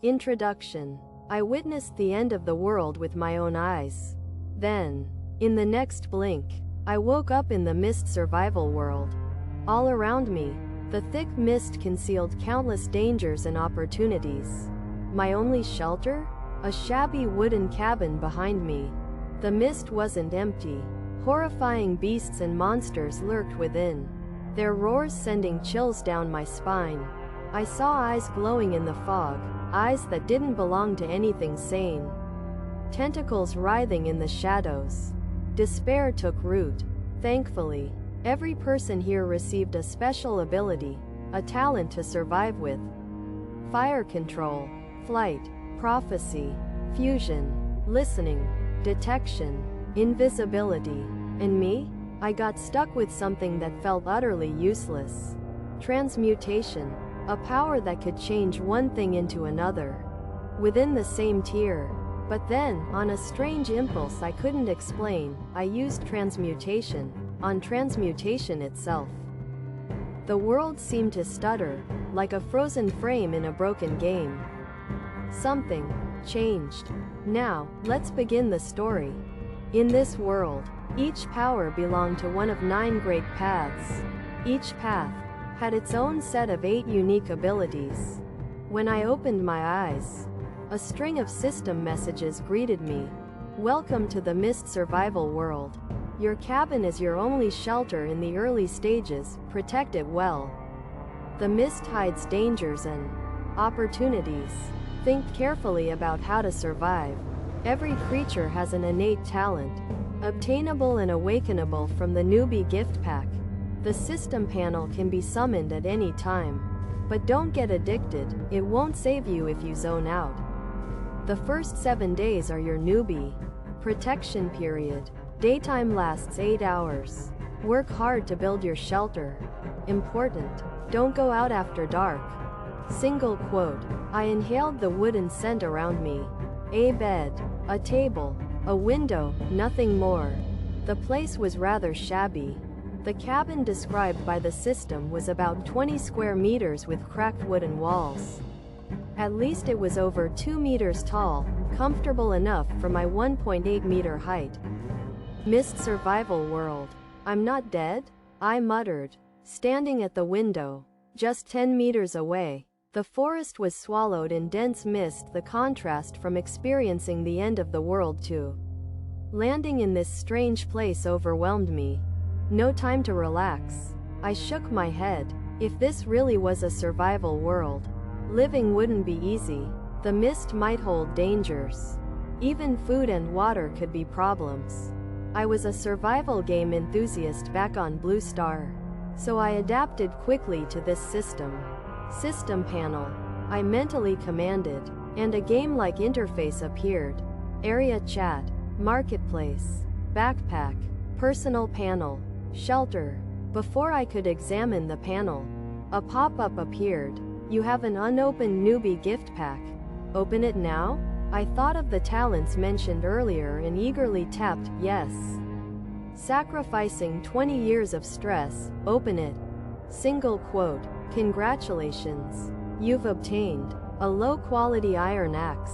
Introduction. I witnessed the end of the world with my own eyes. Then, in the next blink, I woke up in the mist survival world. All around me, the thick mist concealed countless dangers and opportunities. My only shelter? A shabby wooden cabin behind me. The mist wasn't empty. Horrifying beasts and monsters lurked within, their roars sending chills down my spine. I saw eyes glowing in the fog, eyes that didn't belong to anything sane. Tentacles writhing in the shadows. Despair took root. Thankfully, every person here received a special ability, a talent to survive with. Fire control, flight, prophecy, fusion, listening, detection, invisibility. And me? I got stuck with something that felt utterly useless. Transmutation, a power that could change one thing into another. Within the same tier. But then, on a strange impulse I couldn't explain, I used transmutation on transmutation itself. The world seemed to stutter, like a frozen frame in a broken game. Something changed. Now, let's begin the story. In this world, each power belonged to one of 9 great paths. Each path had its own set of 8 unique abilities. When I opened my eyes, a string of system messages greeted me. Welcome to the Mist survival world. Your cabin is your only shelter in the early stages, protect it well. The mist hides dangers and opportunities. Think carefully about how to survive. Every creature has an innate talent, obtainable and awakenable from the newbie gift pack. The system panel can be summoned at any time. But don't get addicted, it won't save you if you zone out. The first 7 days are your newbie protection period. Daytime lasts 8 hours. Work hard to build your shelter. Important, don't go out after dark. Single quote. I inhaled the wooden scent around me. A bed, a table, a window, nothing more. The place was rather shabby. The cabin described by the system was about 20 square meters with cracked wooden walls. At least it was over 2 meters tall, comfortable enough for my 1.8 meter height. Mist survival world. I'm not dead? I muttered, standing at the window. Just 10 meters away, the forest was swallowed in dense mist, the contrast from experiencing the end of the world to landing in this strange place overwhelmed me. No time to relax. I shook my head. If this really was a survival world, living wouldn't be easy. The mist might hold dangers. Even food and water could be problems. I was a survival game enthusiast back on Blue Star, so I adapted quickly to this system. System panel, I mentally commanded, and a game-like interface appeared. Area chat, marketplace, backpack, personal panel, shelter. Before I could examine the panel, a pop-up appeared. You have an unopened newbie gift pack. Open it now? I thought of the talents mentioned earlier and eagerly tapped yes. Sacrificing 20 years of stress, open it. Single quote. Congratulations. You've obtained a low-quality iron axe,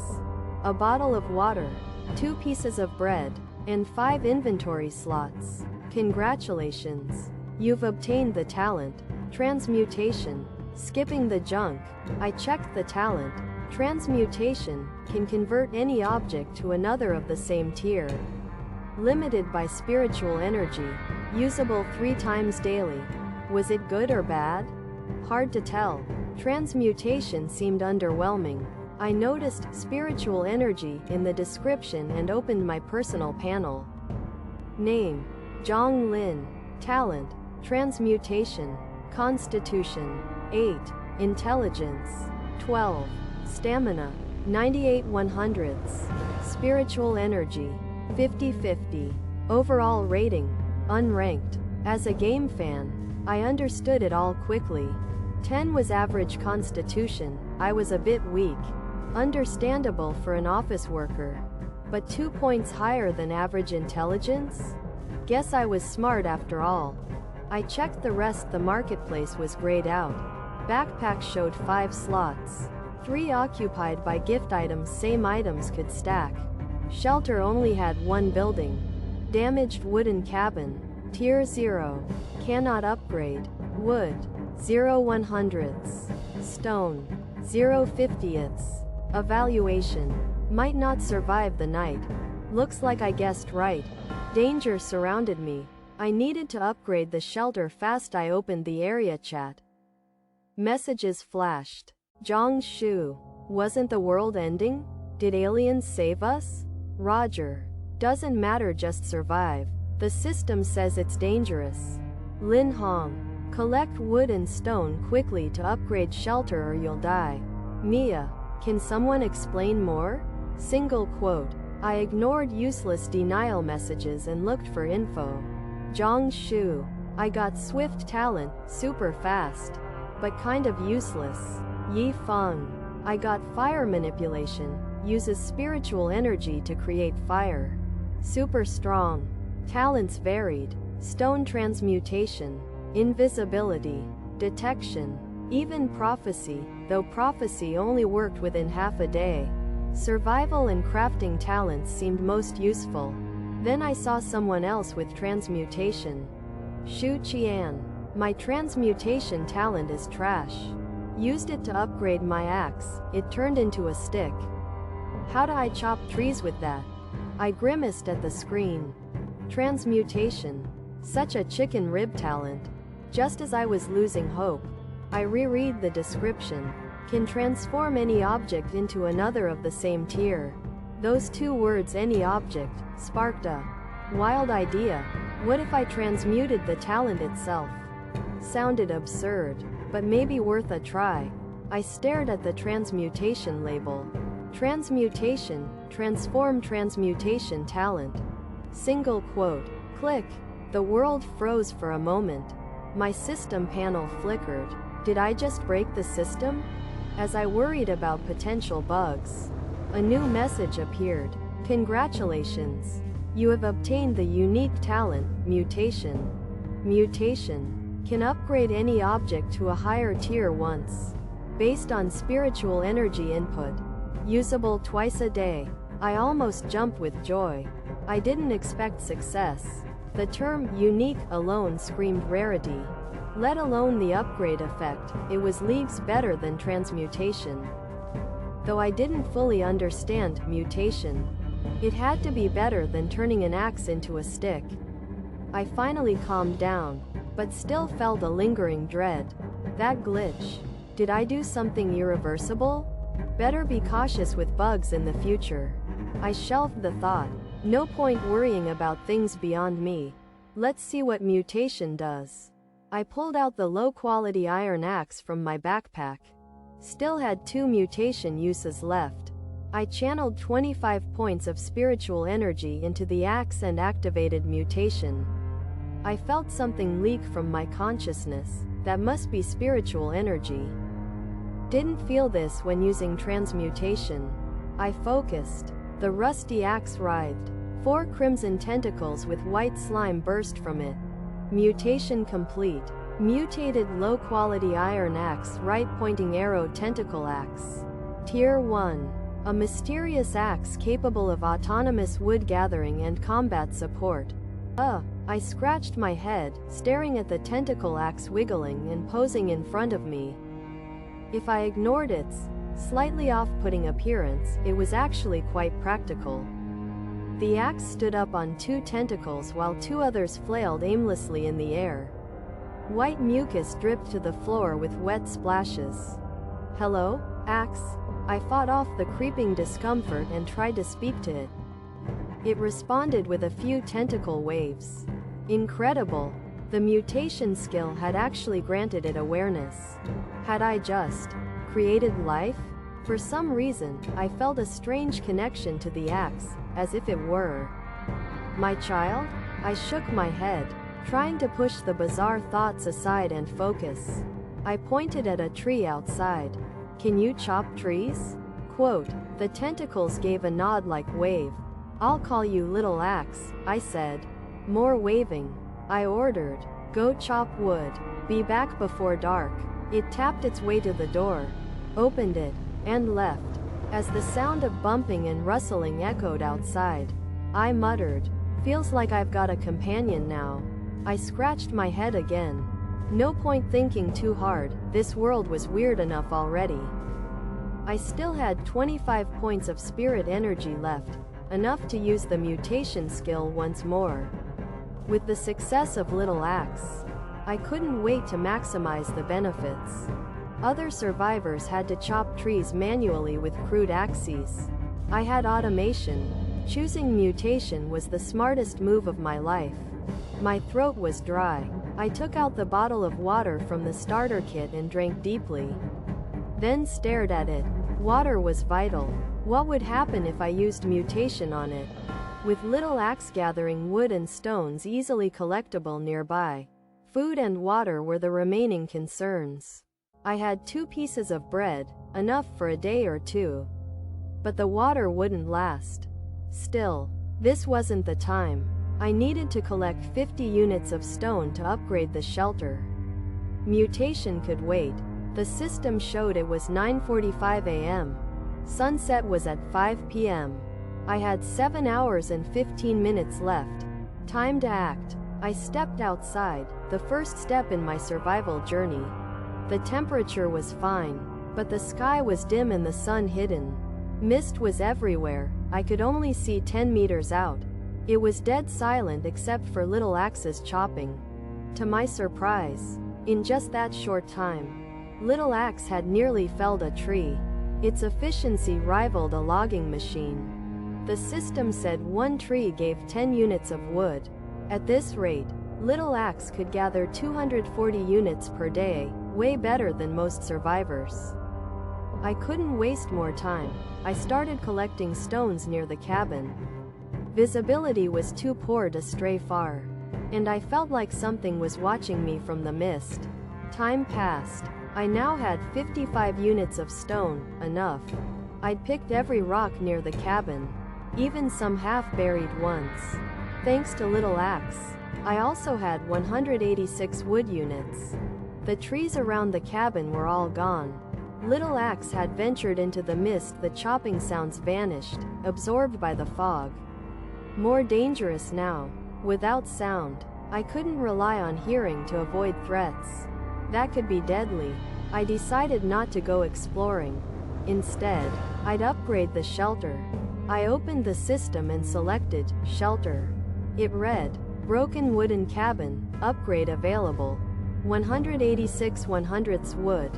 a bottle of water, 2 pieces of bread, and 5 inventory slots. Congratulations. You've obtained the talent, transmutation. Skipping the junk, I checked the talent. Transmutation can convert any object to another of the same tier. Limited by spiritual energy. Usable 3 times daily. Was it good or bad? Hard to tell. Transmutation seemed underwhelming. I noticed spiritual energy in the description and opened my personal panel. Name: Zhang Lin. Talent: Transmutation. Constitution: 8. Intelligence: 12. Stamina: 98 100ths. Spiritual energy: 50-50. Overall rating: unranked. As a game fan, I understood it all quickly. 10 was average constitution, I was a bit weak. Understandable for an office worker. But 2 points higher than average intelligence? Guess I was smart after all. I checked the rest. The marketplace was grayed out. Backpack showed 5 slots. 3 occupied by gift items. Same items could stack. Shelter only had 1 building. Damaged wooden cabin. Tier 0. Cannot upgrade. Wood. 0 100ths. Stone. 0 50ths. Evaluation. Might not survive the night. Looks like I guessed right. Danger surrounded me. I needed to upgrade the shelter fast. I opened the area chat. Messages flashed. Zhang Shu. Wasn't the world ending? Did aliens save us? Roger. Doesn't matter, just survive. The system says it's dangerous. Lin Hong. Collect wood and stone quickly to upgrade shelter or you'll die. Mia. Can someone explain more? Single quote. I ignored useless denial messages and looked for info. Zhang Shu. I got swift talent, super fast. But kind of useless. Yi Feng. I got fire manipulation, uses spiritual energy to create fire. Super strong. Talents varied. Stone transmutation. Invisibility. Detection. Even prophecy, though prophecy only worked within half a day. Survival and crafting talents seemed most useful. Then I saw someone else with transmutation. Shu Qian. My transmutation talent is trash. Used it to upgrade my axe, it turned into a stick. How do I chop trees with that? I grimaced at the screen. Transmutation. Such a chicken rib talent. Just as I was losing hope, I reread the description. Can transform any object into another of the same tier. Those 2 words, any object, sparked a wild idea. What if I transmuted the talent itself? Sounded absurd, but maybe worth a try. I stared at the transmutation label. Transmutation, transform transmutation talent. Single quote. Click. The world froze for a moment. My system panel flickered. Did I just break the system? As I worried about potential bugs, a new message appeared. Congratulations. You have obtained the unique talent, mutation. Mutation. Can upgrade any object to a higher tier once. Based on spiritual energy input. Usable twice a day. I almost jumped with joy. I didn't expect success. The term unique alone screamed rarity. Let alone the upgrade effect, it was leagues better than transmutation. Though I didn't fully understand mutation. It had to be better than turning an axe into a stick. I finally calmed down, but still felt a lingering dread. That glitch. Did I do something irreversible? Better be cautious with bugs in the future. I shelved the thought. No point worrying about things beyond me. Let's see what mutation does. I pulled out the low-quality iron axe from my backpack. Still had 2 mutation uses left. I channeled 25 points of spiritual energy into the axe and activated mutation. I felt something leak from my consciousness. That must be spiritual energy. Didn't feel this when using transmutation. I focused. The rusty axe writhed. 4 crimson tentacles with white slime burst from it. Mutation complete. Mutated low-quality iron axe, right-pointing arrow tentacle axe. Tier 1. A mysterious axe capable of autonomous wood gathering and combat support. I scratched my head, staring at the tentacle axe wiggling and posing in front of me. If I ignored its slightly off-putting appearance, it was actually quite practical. The axe stood up on 2 tentacles while 2 others flailed aimlessly in the air. White mucus dripped to the floor with wet splashes. Hello, axe? I fought off the creeping discomfort and tried to speak to it. It responded with a few tentacle waves. Incredible. The mutation skill had actually granted it awareness. Had I just created life? For some reason, I felt a strange connection to the axe, as if it were my child? I shook my head, trying to push the bizarre thoughts aside and focus. I pointed at a tree outside. Can you chop trees? Quote. The tentacles gave a nod-like wave. I'll call you Little Axe, I said. More waving. I ordered. Go chop wood. Be back before dark. It tapped its way to the door, opened it, and left. As the sound of bumping and rustling echoed outside, I muttered, "Feels like I've got a companion now." I scratched my head again. No point thinking too hard, this world was weird enough already. I still had 25 points of spirit energy left, enough to use the mutation skill once more. With the success of Little Axe, I couldn't wait to maximize the benefits. Other survivors had to chop trees manually with crude axes. I had automation. Choosing mutation was the smartest move of my life. My throat was dry. I took out the bottle of water from the starter kit and drank deeply. Then stared at it. Water was vital. What would happen if I used mutation on it? With Little Axe gathering wood and stones easily collectible nearby, food and water were the remaining concerns. I had 2 pieces of bread, enough for a day or 2. But the water wouldn't last. Still, this wasn't the time. I needed to collect 50 units of stone to upgrade the shelter. Mutation could wait. The system showed it was 9:45 a.m. Sunset was at 5 p.m. I had 7 hours and 15 minutes left. Time to act. I stepped outside, the first step in my survival journey. The temperature was fine, but the sky was dim and the sun hidden. Mist was everywhere. I could only see 10 meters out. It was dead silent except for Little Axe's chopping. To my surprise, in just that short time, Little Axe had nearly felled a tree. Its efficiency rivaled a logging machine. The system said 1 tree gave 10 units of wood. At this rate, Little Axe could gather 240 units per day, way better than most survivors. I couldn't waste more time. I started collecting stones near the cabin. Visibility was too poor to stray far, and I felt like something was watching me from the mist. Time passed. I now had 55 units of stone, enough. I'd picked every rock near the cabin, even some half-buried ones. Thanks to Little Axe, I also had 186 wood units. The trees around the cabin were all gone. Little Axe had ventured into the mist. The chopping sounds vanished, absorbed by the fog. More dangerous now. Without sound, I couldn't rely on hearing to avoid threats. That could be deadly. I decided not to go exploring. Instead, I'd upgrade the shelter. I opened the system and selected Shelter. It read, "Broken wooden cabin, upgrade available. 186 100ths wood,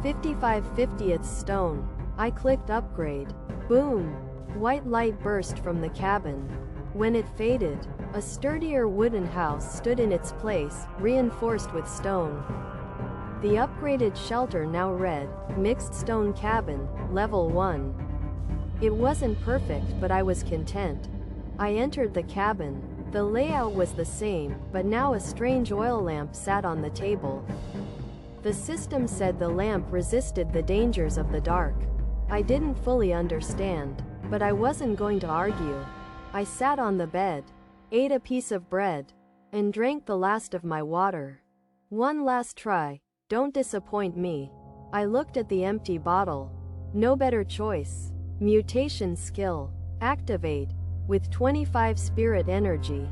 55 50ths stone." I clicked upgrade. Boom! White light burst from the cabin. When it faded, a sturdier wooden house stood in its place, reinforced with stone. The upgraded shelter now read, "Mixed stone cabin, level 1." It wasn't perfect, but I was content. I entered the cabin. The layout was the same, but now a strange oil lamp sat on the table. The system said the lamp resisted the dangers of the dark. I didn't fully understand, but I wasn't going to argue. I sat on the bed, ate a piece of bread, and drank the last of my water. One last try, don't disappoint me. I looked at the empty bottle. No better choice. Mutation skill. Activate. With 25 spirit energy.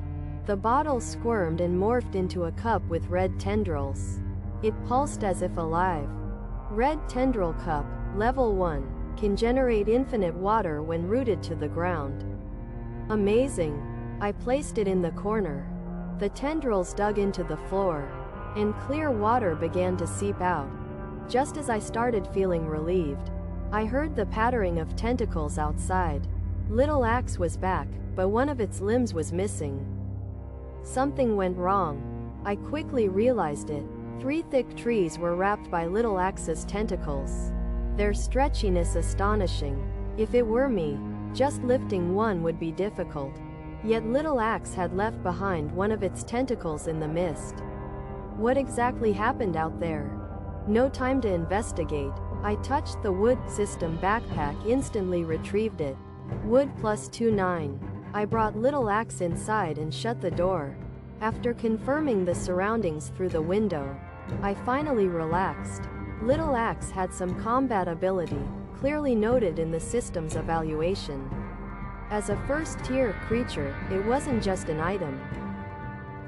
The bottle squirmed and morphed into a cup with red tendrils. It pulsed as if alive. Red tendril cup, level 1, can generate infinite water when rooted to the ground. Amazing. I placed it in the corner. The tendrils dug into the floor, and clear water began to seep out. Just as I started feeling relieved, I heard the pattering of tentacles outside. Little Axe was back, but one of its limbs was missing. Something went wrong. I quickly realized it. 3 thick trees were wrapped by Little Axe's tentacles. Their stretchiness astonishing. If it were me, just lifting one would be difficult. Yet Little Axe had left behind one of its tentacles in the mist. What exactly happened out there? No time to investigate. I touched the wood system backpack, instantly retrieved it. Wood plus 29. I brought Little Axe inside and shut the door. After confirming the surroundings through the window, I finally relaxed. Little Axe had some combat ability, clearly noted in the system's evaluation. As a first-tier creature, it wasn't just an item.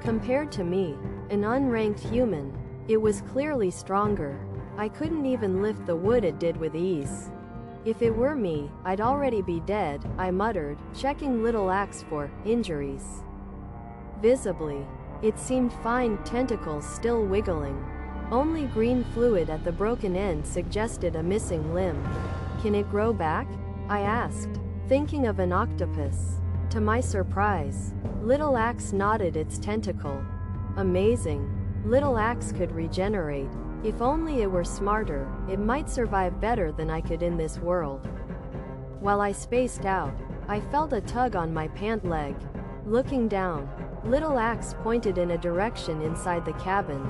Compared to me, an unranked human, it was clearly stronger. I couldn't even lift the wood it did with ease. If it were me, I'd already be dead, I muttered, checking Little Axe for injuries. Visibly, it seemed fine, tentacles still wiggling. Only green fluid at the broken end suggested a missing limb. Can it grow back? I asked, thinking of an octopus. To my surprise, Little Axe nodded its tentacle. Amazing. Little Axe could regenerate. If only it were smarter, it might survive better than I could in this world. While I spaced out, I felt a tug on my pant leg. Looking down, Little Axe pointed in a direction inside the cabin.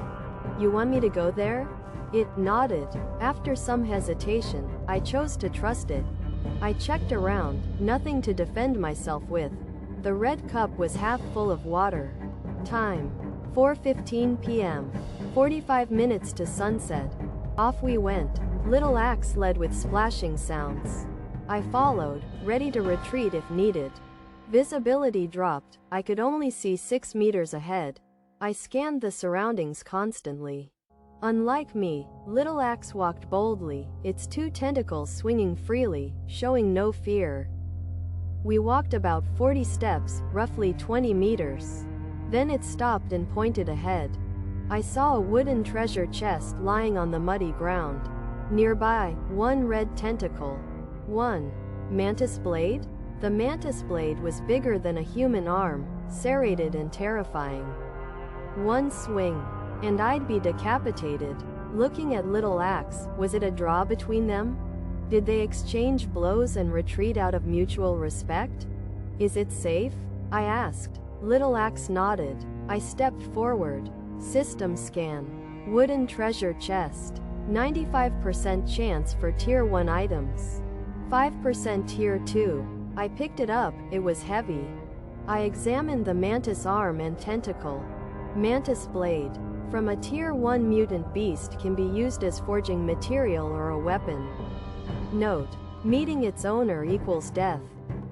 You want me to go there? It nodded. After some hesitation, I chose to trust it. I checked around, nothing to defend myself with. The red cup was half full of water. Time: 4:15 p.m. 45 minutes to sunset. Off we went. Little Axe led with splashing sounds. I followed, ready to retreat if needed. Visibility dropped. I could only see 6 meters ahead. I scanned the surroundings constantly. Unlike me, Little Axe walked boldly, its 2 tentacles swinging freely, showing no fear. We walked about 40 steps, roughly 20 meters. Then it stopped and pointed ahead. I saw a wooden treasure chest lying on the muddy ground. Nearby, 1 red tentacle. 1 mantis blade? The mantis blade was bigger than a human arm, serrated and terrifying. 1 swing, and I'd be decapitated. Looking at Little Axe, was it a draw between them? Did they exchange blows and retreat out of mutual respect? Is it safe? I asked. Little Axe nodded. I stepped forward. System scan. Wooden treasure chest. 95% chance for Tier 1 items. 5% Tier 2. I picked it up, it was heavy. I examined the mantis arm and tentacle. Mantis blade. From a Tier 1 mutant beast can be used as forging material or a weapon. Note: meeting its owner equals death.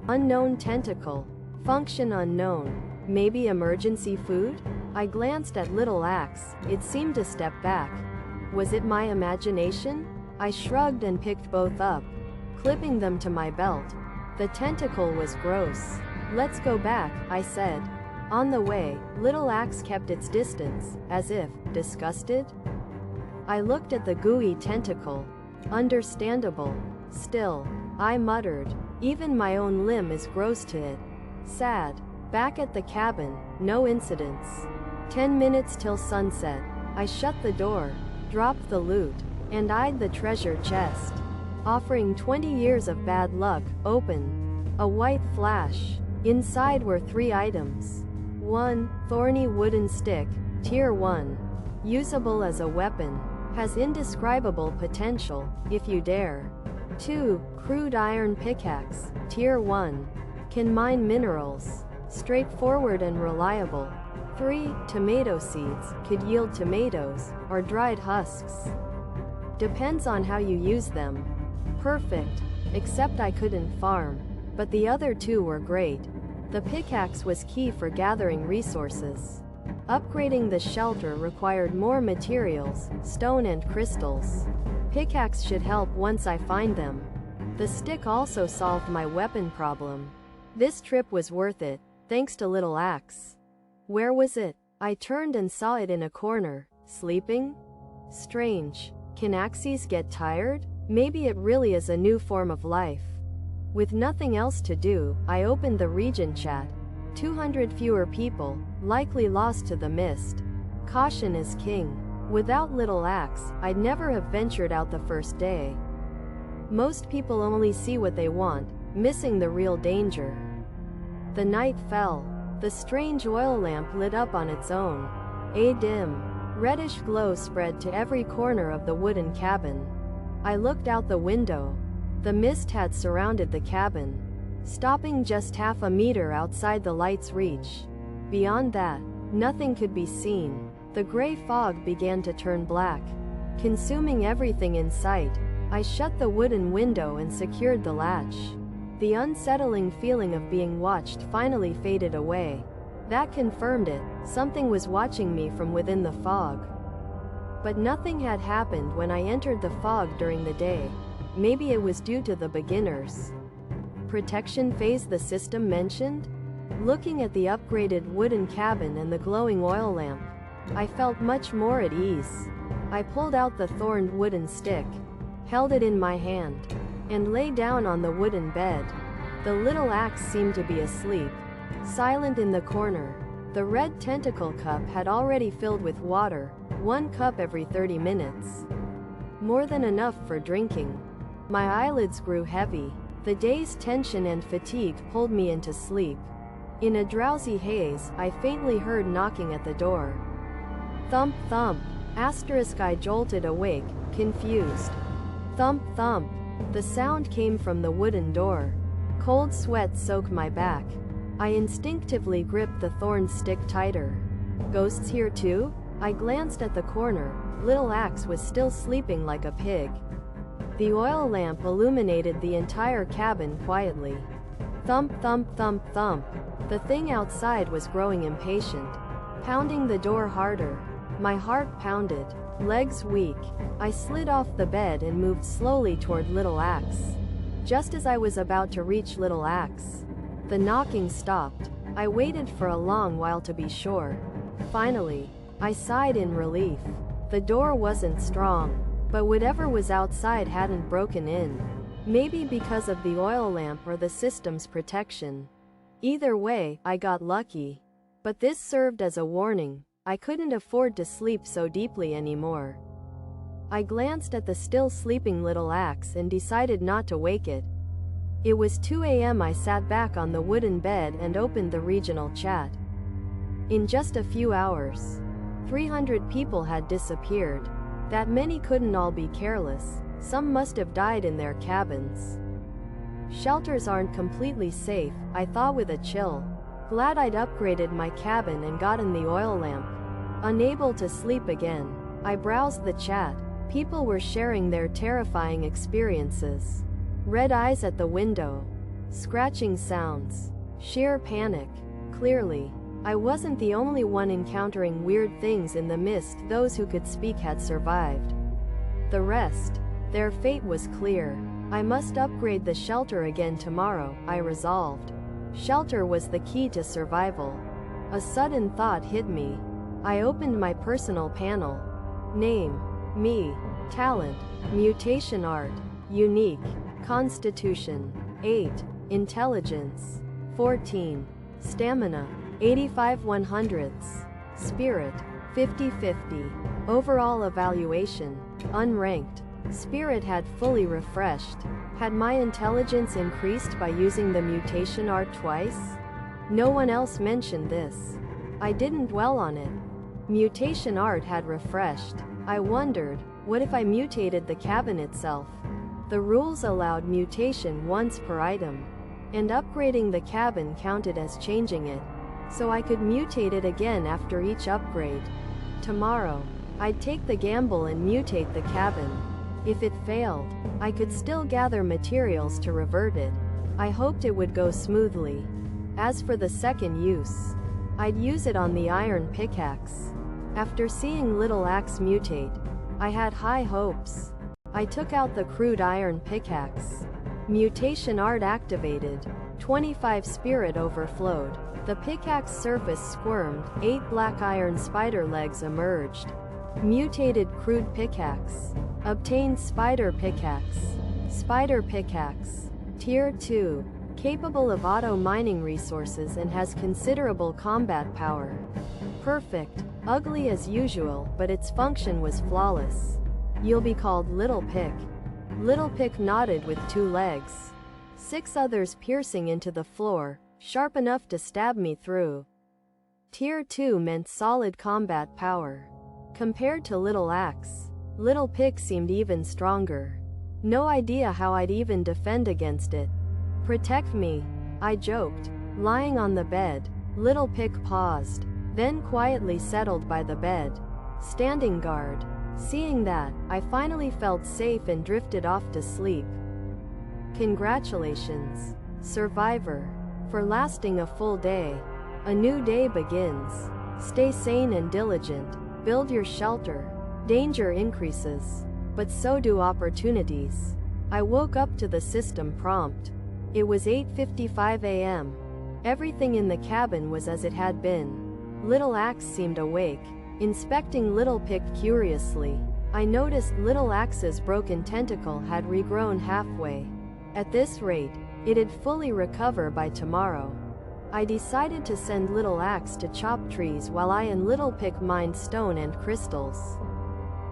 Unknown tentacle. Function unknown. Maybe emergency food? I glanced at Little Axe, it seemed to step back. Was it my imagination? I shrugged and picked both up, clipping them to my belt. The tentacle was gross. Let's go back, I said. On the way, Little Axe kept its distance, as if disgusted. I looked at the gooey tentacle. Understandable. Still, I muttered, even my own limb is gross to it. Sad. Back at the cabin, no incidents. 10 minutes till sunset. I shut the door, dropped the loot, and eyed the treasure chest. Offering 20 years of bad luck, open. A white flash. Inside were 3 items. 1 thorny wooden stick, Tier 1. Usable as a weapon. Has indescribable potential, if you dare. 2 crude iron pickaxe, Tier 1. Can mine minerals. Straightforward and reliable. 3 tomato seeds, could yield tomatoes, or dried husks. Depends on how you use them. Perfect. Except I couldn't farm. But the other 2 were great. The pickaxe was key for gathering resources. Upgrading the shelter required more materials, stone and crystals. Pickaxe should help once I find them. The stick also solved my weapon problem. This trip was worth it, thanks to Little Axe. Where was it? I turned and saw it in a corner, sleeping? Strange. Can axes get tired? Maybe it really is a new form of life. With nothing else to do, I opened the region chat. 200 fewer people, likely lost to the mist. Caution is king. Without Little Axe, I'd never have ventured out the first day. Most people only see what they want, missing the real danger. The night fell. The strange oil lamp lit up on its own. A dim, reddish glow spread to every corner of the wooden cabin. I looked out the window. The mist had surrounded the cabin, stopping just half a meter outside the light's reach. Beyond that, nothing could be seen. The gray fog began to turn black, consuming everything in sight. I shut the wooden window and secured the latch. The unsettling feeling of being watched finally faded away. That confirmed it, something was watching me from within the fog. But nothing had happened when I entered the fog during the day. Maybe it was due to the beginners protection phase the system mentioned? Looking at the upgraded wooden cabin and the glowing oil lamp, I felt much more at ease. I pulled out the thorned wooden stick, held it in my hand, and lay down on the wooden bed. The little axe seemed to be asleep, silent in the corner. The red tentacle cup had already filled with water, 1 cup every 30 minutes. More than enough for drinking. My eyelids grew heavy. The day's tension and fatigue pulled me into sleep. In a drowsy haze, I faintly heard knocking at the door. Thump thump. I jolted awake, confused. Thump thump. The sound came from the wooden door. Cold sweat soaked my back. I instinctively gripped the thorn stick tighter. Ghosts here too? I glanced at the corner. Little Axe was still sleeping like a pig. The oil lamp illuminated the entire cabin quietly. Thump thump thump thump. The thing outside was growing impatient, pounding the door harder. My heart pounded, legs weak. I slid off the bed and moved slowly toward Little Axe. Just as I was about to reach Little Axe, the knocking stopped. I waited for a long while to be sure. Finally, I sighed in relief. The door wasn't strong, but whatever was outside hadn't broken in. Maybe because of the oil lamp or the system's protection. Either way, I got lucky. But this served as a warning. I couldn't afford to sleep so deeply anymore. I glanced at the still sleeping Little Axe and decided not to wake it. It was 2 a.m. I sat back on the wooden bed and opened the regional chat. In just a few hours, 300 people had disappeared. That many couldn't all be careless. Some must have died in their cabins. Shelters aren't completely safe, I thought with a chill. Glad I'd upgraded my cabin and gotten the oil lamp. Unable to sleep again, I browsed the chat. People were sharing their terrifying experiences. Red eyes at the window. Scratching sounds. Sheer panic. Clearly, I wasn't the only one encountering weird things in the mist. Those who could speak had survived. The rest, their fate was clear. I must upgrade the shelter again tomorrow, I resolved. Shelter was the key to survival. A sudden thought hit me. I opened my personal panel. Name: me. Talent: mutation art. Unique: Constitution 8. Intelligence 14. Stamina 85/100. Spirit 50/50. Overall evaluation: unranked. Spirit had fully refreshed. Had my intelligence increased by using the mutation art twice? No one else mentioned this. I didn't dwell on it. Mutation art had refreshed. I wondered, what if I mutated the cabin itself? The rules allowed mutation once per item, and upgrading the cabin counted as changing it, so I could mutate it again after each upgrade. Tomorrow, I'd take the gamble and mutate the cabin. If it failed, I could still gather materials to revert it. I hoped it would go smoothly. As for the second use, I'd use it on the iron pickaxe. After seeing Little Axe mutate, I had high hopes. I took out the crude iron pickaxe. Mutation art activated. 25 spirit overflowed. The pickaxe surface squirmed. 8 black iron spider legs emerged. Mutated crude pickaxe. Obtained spider pickaxe. Spider pickaxe. Tier 2. Capable of auto mining resources and has considerable combat power. Perfect. Ugly as usual, but its function was flawless. You'll be called Little Pick. Little Pick nodded with 2 legs. 6 others piercing into the floor, sharp enough to stab me through. Tier 2 meant solid combat power. Compared to Little Axe, Little Pick seemed even stronger. No idea how I'd even defend against it. Protect me, I joked. Lying on the bed, Little Pick paused, then quietly settled by the bed. Standing guard. Seeing that, I finally felt safe and drifted off to sleep. Congratulations, survivor, for lasting a full day. A new day begins. Stay sane and diligent. Build your shelter. Danger increases, but so do opportunities. I woke up to the system prompt. It was 8:55 a.m. Everything in the cabin was as it had been. Little Axe seemed awake, inspecting Little Pick curiously. I noticed Little Axe's broken tentacle had regrown halfway. At this rate, it'd fully recover by tomorrow. I decided to send Little Axe to chop trees while I and Little Pick mined stone and crystals.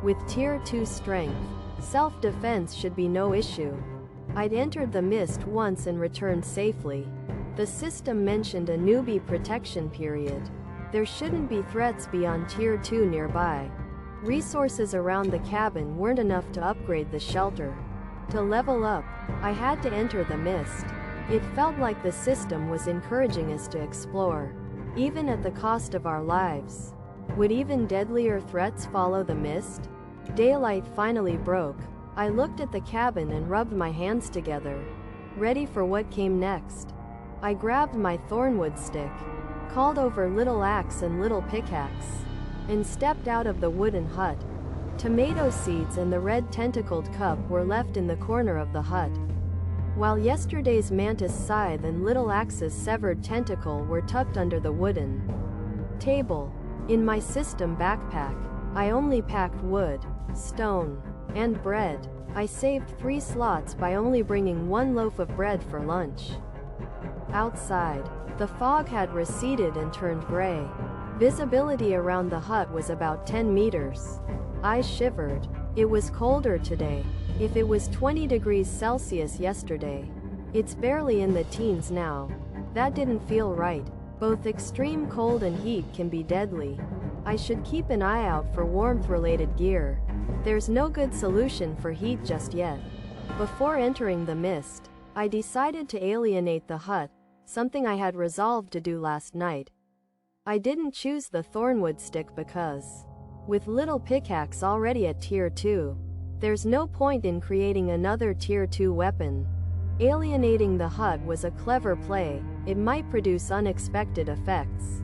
With Tier 2 strength, self-defense should be no issue. I'd entered the mist once and returned safely. The system mentioned a newbie protection period. There shouldn't be threats beyond Tier 2 nearby. Resources around the cabin weren't enough to upgrade the shelter. To level up, I had to enter the mist. It felt like the system was encouraging us to explore, even at the cost of our lives. Would even deadlier threats follow the mist? Daylight finally broke. I looked at the cabin and rubbed my hands together, ready for what came next. I grabbed my thornwood stick, called over Little Axe and Little Pickaxe, and stepped out of the wooden hut. Tomato seeds and the red tentacled cup were left in the corner of the hut, while yesterday's mantis scythe and Little Axe's severed tentacle were tucked under the wooden table. In my system backpack, I only packed wood, stone, and bread. I saved 3 slots by only bringing 1 loaf of bread for lunch. Outside, the fog had receded and turned gray. Visibility around the hut was about 10 meters. I shivered. It was colder today. If it was 20 degrees Celsius yesterday, it's barely in the teens now. That didn't feel right. Both extreme cold and heat can be deadly. I should keep an eye out for warmth-related gear. There's no good solution for heat just yet. Before entering the mist, I decided to alienate the hut, something I had resolved to do last night. I didn't choose the thornwood stick because, with Little Pickaxe already at Tier 2, there's no point in creating another Tier 2 weapon. Alienating the hut was a clever play. It might produce unexpected effects.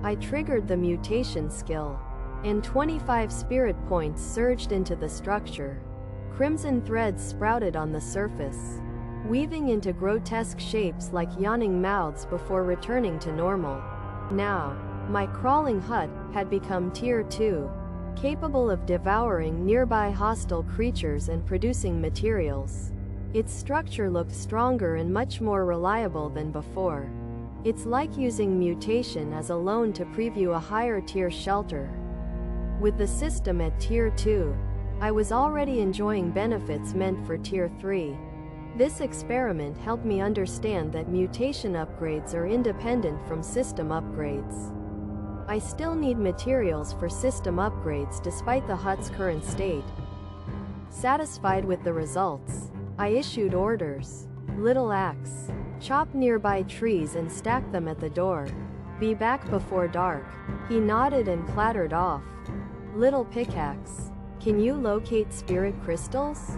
I triggered the mutation skill, and 25 spirit points surged into the structure. Crimson threads sprouted on the surface, weaving into grotesque shapes like yawning mouths before returning to normal. Now, my crawling hut had become Tier 2, capable of devouring nearby hostile creatures and producing materials. Its structure looked stronger and much more reliable than before. It's like using mutation as a loan to preview a higher tier shelter. With the system at Tier 2, I was already enjoying benefits meant for Tier 3. This experiment helped me understand that mutation upgrades are independent from system upgrades. I still need materials for system upgrades despite the hut's current state. Satisfied with the results, I issued orders. Little Axe, chop nearby trees and stack them at the door. Be back before dark. He nodded and clattered off. Little Pickaxe, can you locate spirit crystals?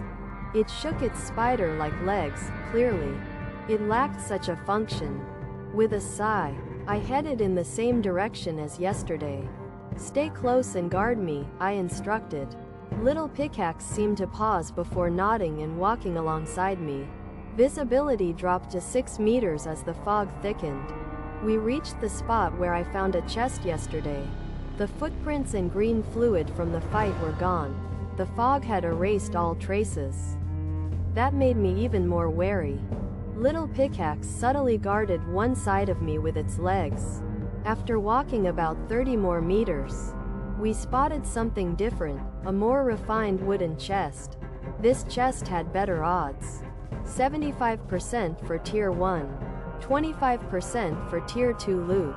It shook its spider-like legs, clearly. It lacked such a function. With a sigh, I headed in the same direction as yesterday. Stay close and guard me, I instructed. Little Pickaxe seemed to pause before nodding and walking alongside me. Visibility dropped to 6 meters as the fog thickened. We reached the spot where I found a chest yesterday. The footprints and green fluid from the fight were gone. The fog had erased all traces. That made me even more wary. Little Pickaxe subtly guarded one side of me with its legs. After walking about 30 more meters, we spotted something different, a more refined wooden chest. This chest had better odds. 75% for Tier 1, 25% for Tier 2 loot.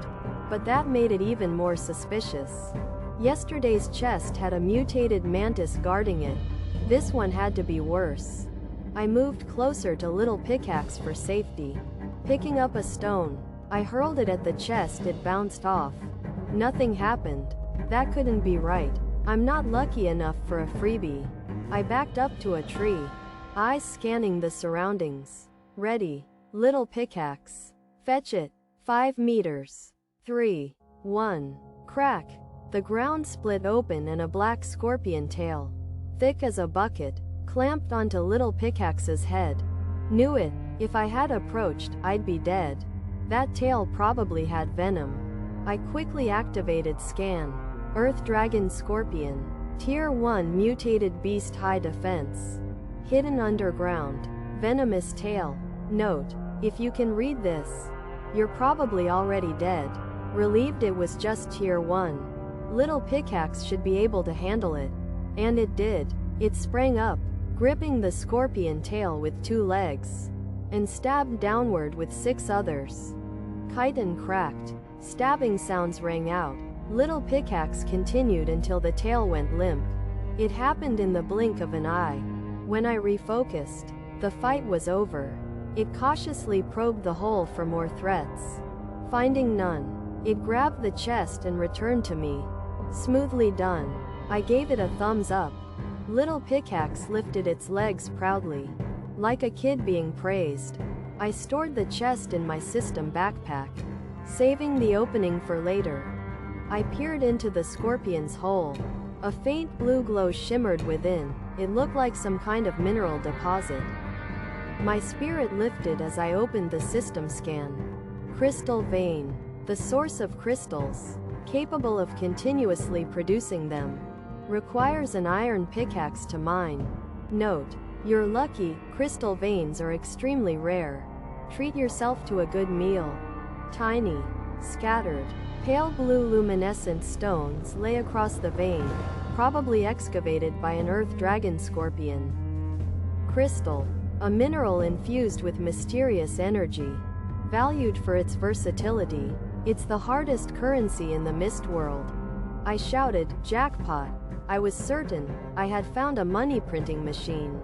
But that made it even more suspicious. Yesterday's chest had a mutated mantis guarding it. This one had to be worse. I moved closer to Little Pickaxe for safety. Picking up a stone, I hurled it at the chest. It bounced off. Nothing happened. That couldn't be right. I'm not lucky enough for a freebie. I backed up to a tree, eyes scanning the surroundings. Ready. Little pickaxe. Fetch it. 5 meters. 3, 1. Crack. The ground split open and a black scorpion tail, thick as a bucket, clamped onto little pickaxe's head. Knew it. If I had approached, I'd be dead. That tail probably had venom. I quickly activated scan. Earth Dragon Scorpion. Tier 1 mutated beast, high defense. Hidden underground. Venomous tail. Note: if you can read this, you're probably already dead. Relieved it was just tier 1. Little pickaxe should be able to handle it. And it did. It sprang up, gripping the scorpion tail with 2 legs, and stabbed downward with 6 others. Chitin cracked. Stabbing sounds rang out. Little pickaxe continued until the tail went limp. It happened in the blink of an eye. When I refocused, the fight was over. It cautiously probed the hole for more threats. Finding none, it grabbed the chest and returned to me. Smoothly done. I gave it a thumbs up. Little pickaxe lifted its legs proudly, like a kid being praised. I stored the chest in my system backpack, saving the opening for later. I peered into the scorpion's hole. A faint blue glow shimmered within. It looked like some kind of mineral deposit. My spirit lifted as I opened the system scan. Crystal vein. The source of crystals, capable of continuously producing them, requires an iron pickaxe to mine. Note: you're lucky, crystal veins are extremely rare. Treat yourself to a good meal. Tiny, scattered, pale blue luminescent stones lay across the vein, probably excavated by an earth dragon scorpion. Crystal. A mineral infused with mysterious energy. Valued for its versatility, it's the hardest currency in the mist world. I shouted, jackpot. I was certain I had found a money printing machine.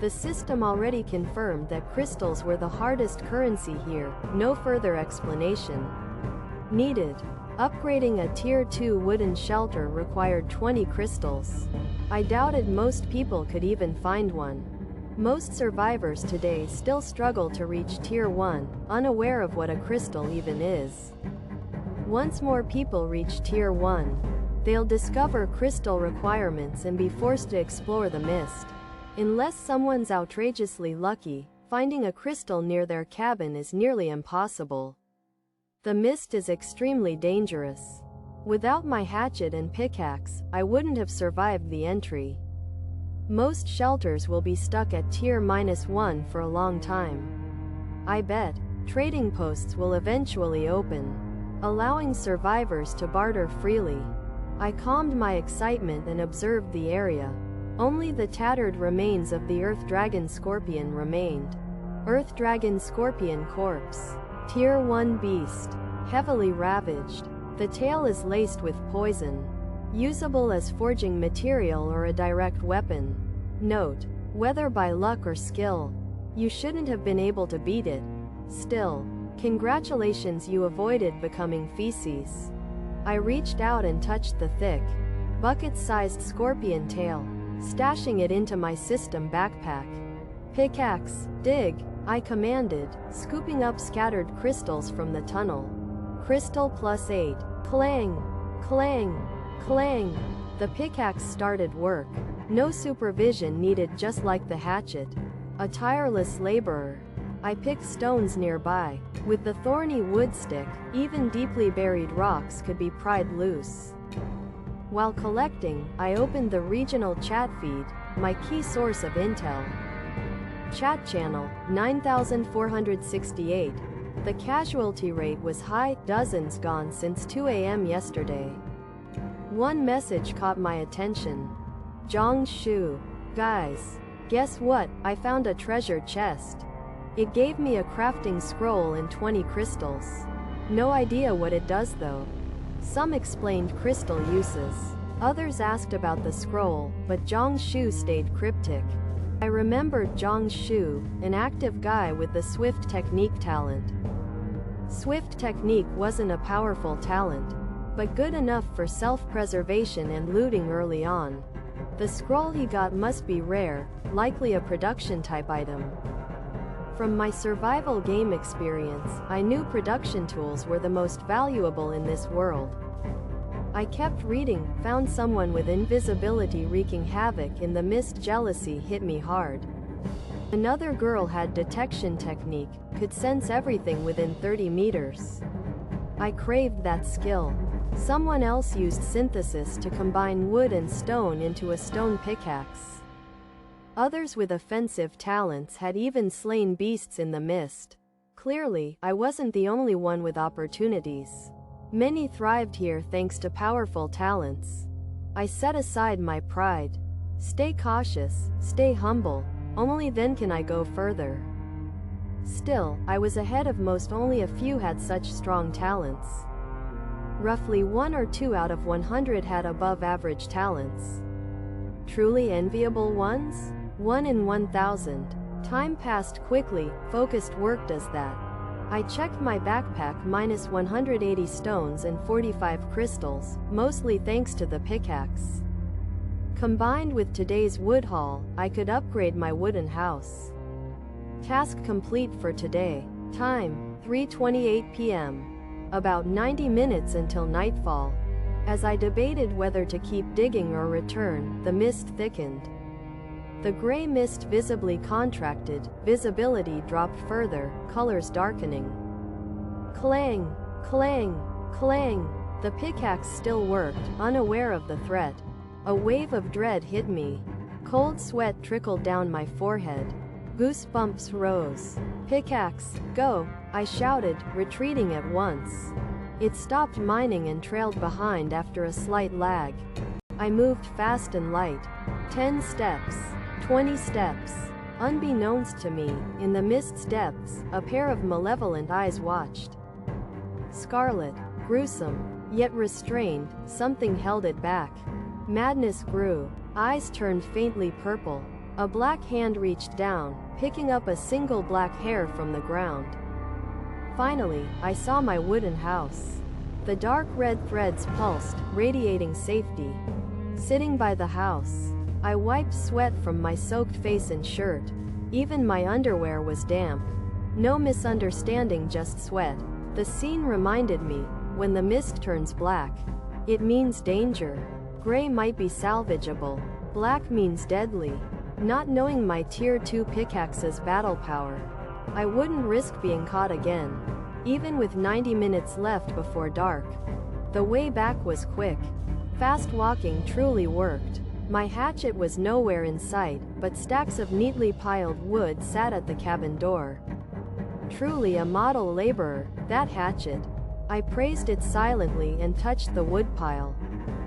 The system already confirmed that crystals were the hardest currency here. No further explanation needed. Upgrading a tier 2 wooden shelter required 20 crystals. I doubted most people could even find one. Most survivors today still struggle to reach tier 1, unaware of what a crystal even is. Once more people reach tier 1, they'll discover crystal requirements and be forced to explore the mist. Unless someone's outrageously lucky, finding a crystal near their cabin is nearly impossible. The mist is extremely dangerous. Without my hatchet and pickaxe, I wouldn't have survived the entry. Most shelters will be stuck at tier -1 for a long time. I bet trading posts will eventually open, allowing survivors to barter freely. I calmed my excitement and observed the area. Only the tattered remains of the Earth Dragon Scorpion remained. Earth Dragon Scorpion corpse. Tier 1 beast. Heavily ravaged. The tail is laced with poison. Usable as forging material or a direct weapon. Note: whether by luck or skill, you shouldn't have been able to beat it. Still, congratulations, you avoided becoming feces. I reached out and touched the thick, bucket-sized scorpion tail, stashing it into my system backpack. Pickaxe, dig, I commanded, scooping up scattered crystals from the tunnel. Crystal +8. Clang, clang, clang. The pickaxe started work. No supervision needed, just like the hatchet. A tireless laborer. I picked stones nearby. With the thorny wood stick, even deeply buried rocks could be pried loose. While collecting, I opened the regional chat feed, my key source of intel. Chat channel, 9468. The casualty rate was high, dozens gone since 2 a.m. yesterday. One message caught my attention. Zhang Shu. Guys, guess what? I found a treasure chest. It gave me a crafting scroll and 20 crystals. No idea what it does though. Some explained crystal uses. Others asked about the scroll, but Zhang Shu stayed cryptic. I remembered Zhang Shu, an active guy with the Swift Technique talent. Swift Technique wasn't a powerful talent. but good enough for self-preservation and looting early on. The scroll he got must be rare, likely a production-type item. From my survival game experience, I knew production tools were the most valuable in this world. I kept reading, found someone with invisibility wreaking havoc in the mist. Jealousy hit me hard. Another girl had detection technique, could sense everything within 30 meters. I craved that skill. Someone else used synthesis to combine wood and stone into a stone pickaxe. Others with offensive talents had even slain beasts in the mist. Clearly, I wasn't the only one with opportunities. Many thrived here thanks to powerful talents. I set aside my pride. Stay cautious, stay humble, only then can I go further. Still, I was ahead of most. Only a few had such strong talents. Roughly 1 or 2 out of 100 had above average talents. Truly enviable ones? 1 in 1,000. Time passed quickly, focused work does that. I checked my backpack, minus 180 stones and 45 crystals, mostly thanks to the pickaxe. Combined with today's wood haul, I could upgrade my wooden house. Task complete for today. Time, 3:28 p.m. About 90 minutes until nightfall. As I debated whether to keep digging or return, the mist thickened. The gray mist visibly contracted, visibility dropped further, colors darkening. Clang, clang, clang. The pickaxe still worked, unaware of the threat. A wave of dread hit me. Cold sweat trickled down my forehead. Goosebumps rose. Pickaxe, go, I shouted, retreating at once. It stopped mining and trailed behind after a slight lag. I moved fast and light. 10 steps. 20 steps. Unbeknownst to me, in the mist's depths, a pair of malevolent eyes watched. Scarlet, gruesome, yet restrained, something held it back. Madness grew. Eyes turned faintly purple. A black hand reached down, picking up a single black hair from the ground. Finally, I saw my wooden house. The dark red threads pulsed, radiating safety. Sitting by the house, I wiped sweat from my soaked face and shirt. Even my underwear was damp. No misunderstanding, just sweat. The scene reminded me, when the mist turns black, it means danger. Gray might be salvageable. Black means deadly. Not knowing my tier 2 pickaxe's battle power, I wouldn't risk being caught again, even with 90 minutes left before dark. The way back was quick. Fast walking truly worked. My hatchet was nowhere in sight, but stacks of neatly piled wood sat at the cabin door. Truly a model laborer, that hatchet. I praised it silently and touched the wood pile.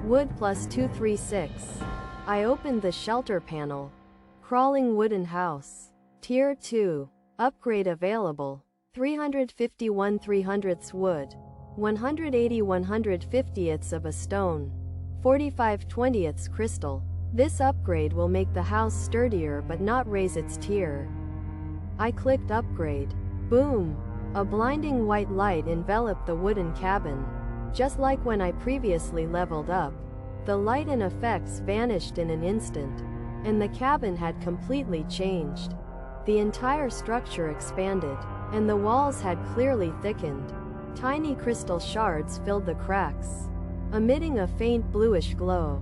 Wood plus 236. I opened the shelter panel. Crawling wooden house. Tier 2. Upgrade available. 351 300ths wood. 180 150ths of a stone. 45 20ths crystal. This upgrade will make the house sturdier but not raise its tier. I clicked upgrade. Boom! A blinding white light enveloped the wooden cabin. Just like when I previously leveled up. The light and effects vanished in an instant. And the cabin had completely changed. The entire structure expanded, and the walls had clearly thickened. Tiny crystal shards filled the cracks, emitting a faint bluish glow.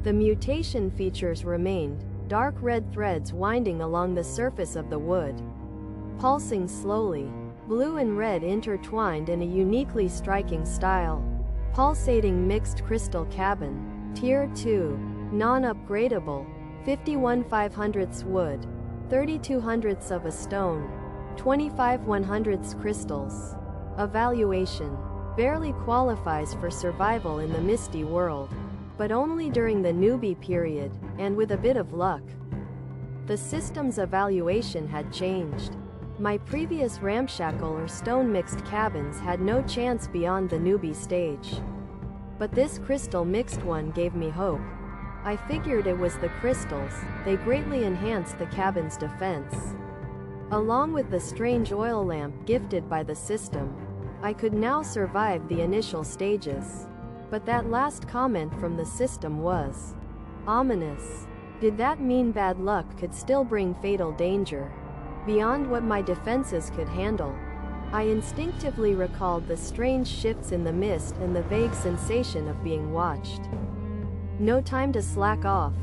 The mutation features remained, dark red threads winding along the surface of the wood. Pulsing slowly, blue and red intertwined in a uniquely striking style. Pulsating mixed crystal cabin. Tier 2. Non-upgradable. 51 500ths wood. 3200ths of a stone. 25 100ths crystals. Evaluation. Barely qualifies for survival in the misty world. But only during the newbie period, and with a bit of luck. The system's evaluation had changed. My previous ramshackle or stone-mixed cabins had no chance beyond the newbie stage. But this crystal-mixed one gave me hope. I figured it was the crystals, they greatly enhanced the cabin's defense. Along with the strange oil lamp gifted by the system, I could now survive the initial stages. But that last comment from the system was ominous. Did that mean bad luck could still bring fatal danger? Beyond what my defenses could handle? I instinctively recalled the strange shifts in the mist and the vague sensation of being watched. No time to slack off.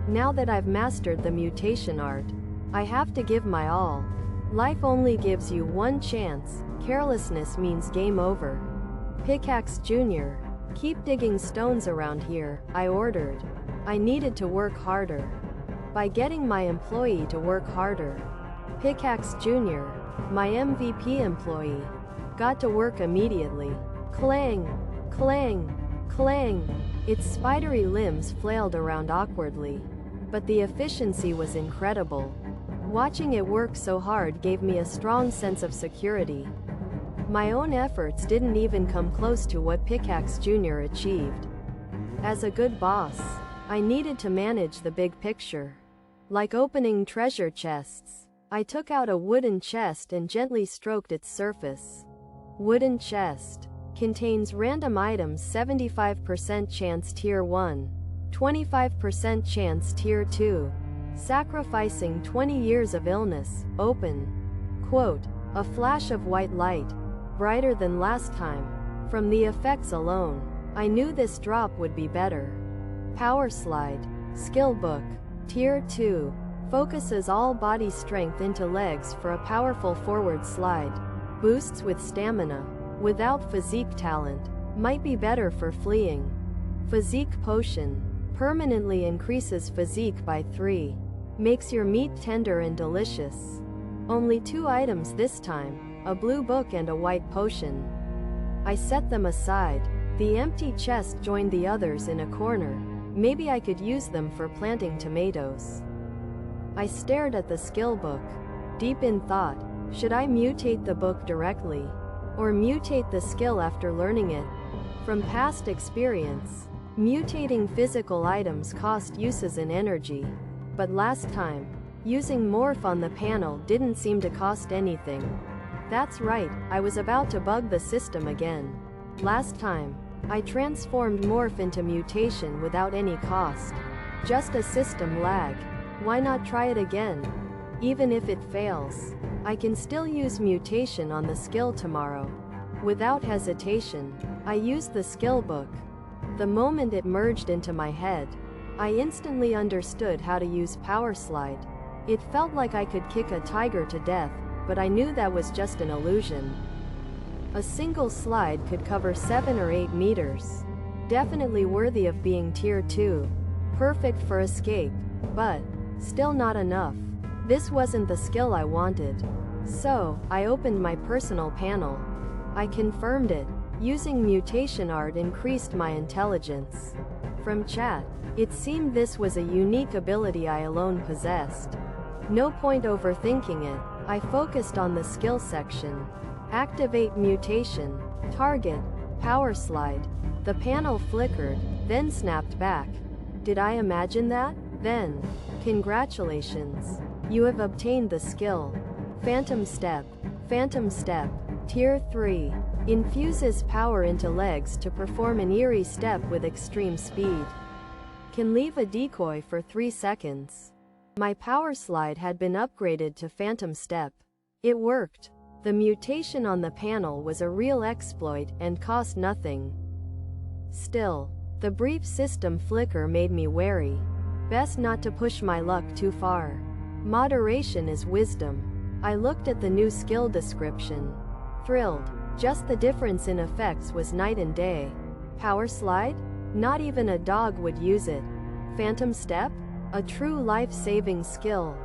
Now that I've mastered the mutation art, I have to give my all. Life only gives you one chance. Carelessness means game over. Pickaxe Jr. Keep digging stones around here, I ordered. I needed to work harder. By getting my employee to work harder. Pickaxe Jr., my MVP employee, got to work immediately. Clang, clang, clang. Its spidery limbs flailed around awkwardly. But the efficiency was incredible. Watching it work so hard gave me a strong sense of security. My own efforts didn't even come close to what Pickaxe Jr. achieved. As a good boss, I needed to manage the big picture. Like opening treasure chests, I took out a wooden chest and gently stroked its surface. Wooden chest. Contains random items 75% chance tier 1. 25% chance tier 2. Sacrificing 20 years of illness. Open. Quote. A flash of white light. Brighter than last time. From the effects alone, I knew this drop would be better. Power slide. Skill book. Tier 2. Focuses all body strength into legs for a powerful forward slide. Boosts with stamina. Without physique talent. Might be better for fleeing. Physique potion. Permanently increases physique by 3. Makes your meat tender and delicious. Only 2 items this time, a blue book and a white potion. I set them aside. The empty chest joined the others in a corner. Maybe I could use them for planting tomatoes. I stared at the skill book, deep in thought. Should I mutate the book directly? Or mutate the skill after learning it? From past experience, mutating physical items cost uses in energy. But last time, using morph on the panel didn't seem to cost anything. That's right, I was about to bug the system again. Last time, I transformed morph into mutation without any cost. Just a system lag. Why not try it again? Even if it fails, I can still use mutation on the skill tomorrow. Without hesitation, I used the skill book. The moment it merged into my head, I instantly understood how to use power slide. It felt like I could kick a tiger to death, but I knew that was just an illusion. A single slide could cover 7 or 8 meters. Definitely worthy of being tier 2. Perfect for escape, but still not enough. This wasn't the skill I wanted. So, I opened my personal panel. I confirmed it. Using mutation art increased my intelligence. From chat, it seemed this was a unique ability I alone possessed. No point overthinking it. I focused on the skill section. Activate mutation. Target. Power slide. The panel flickered, then snapped back. Did I imagine that? Then, congratulations. You have obtained the skill. Phantom Step. Phantom Step. Tier 3. Infuses power into legs to perform an eerie step with extreme speed. Can leave a decoy for 3 seconds. My power slide had been upgraded to Phantom Step. It worked. The mutation on the panel was a real exploit and cost nothing. Still, the brief system flicker made me wary. Best not to push my luck too far. Moderation is wisdom. I looked at the new skill description. Thrilled. Just the difference in effects was night and day. Power slide? Not even a dog would use it. Phantom Step? A true life-saving skill.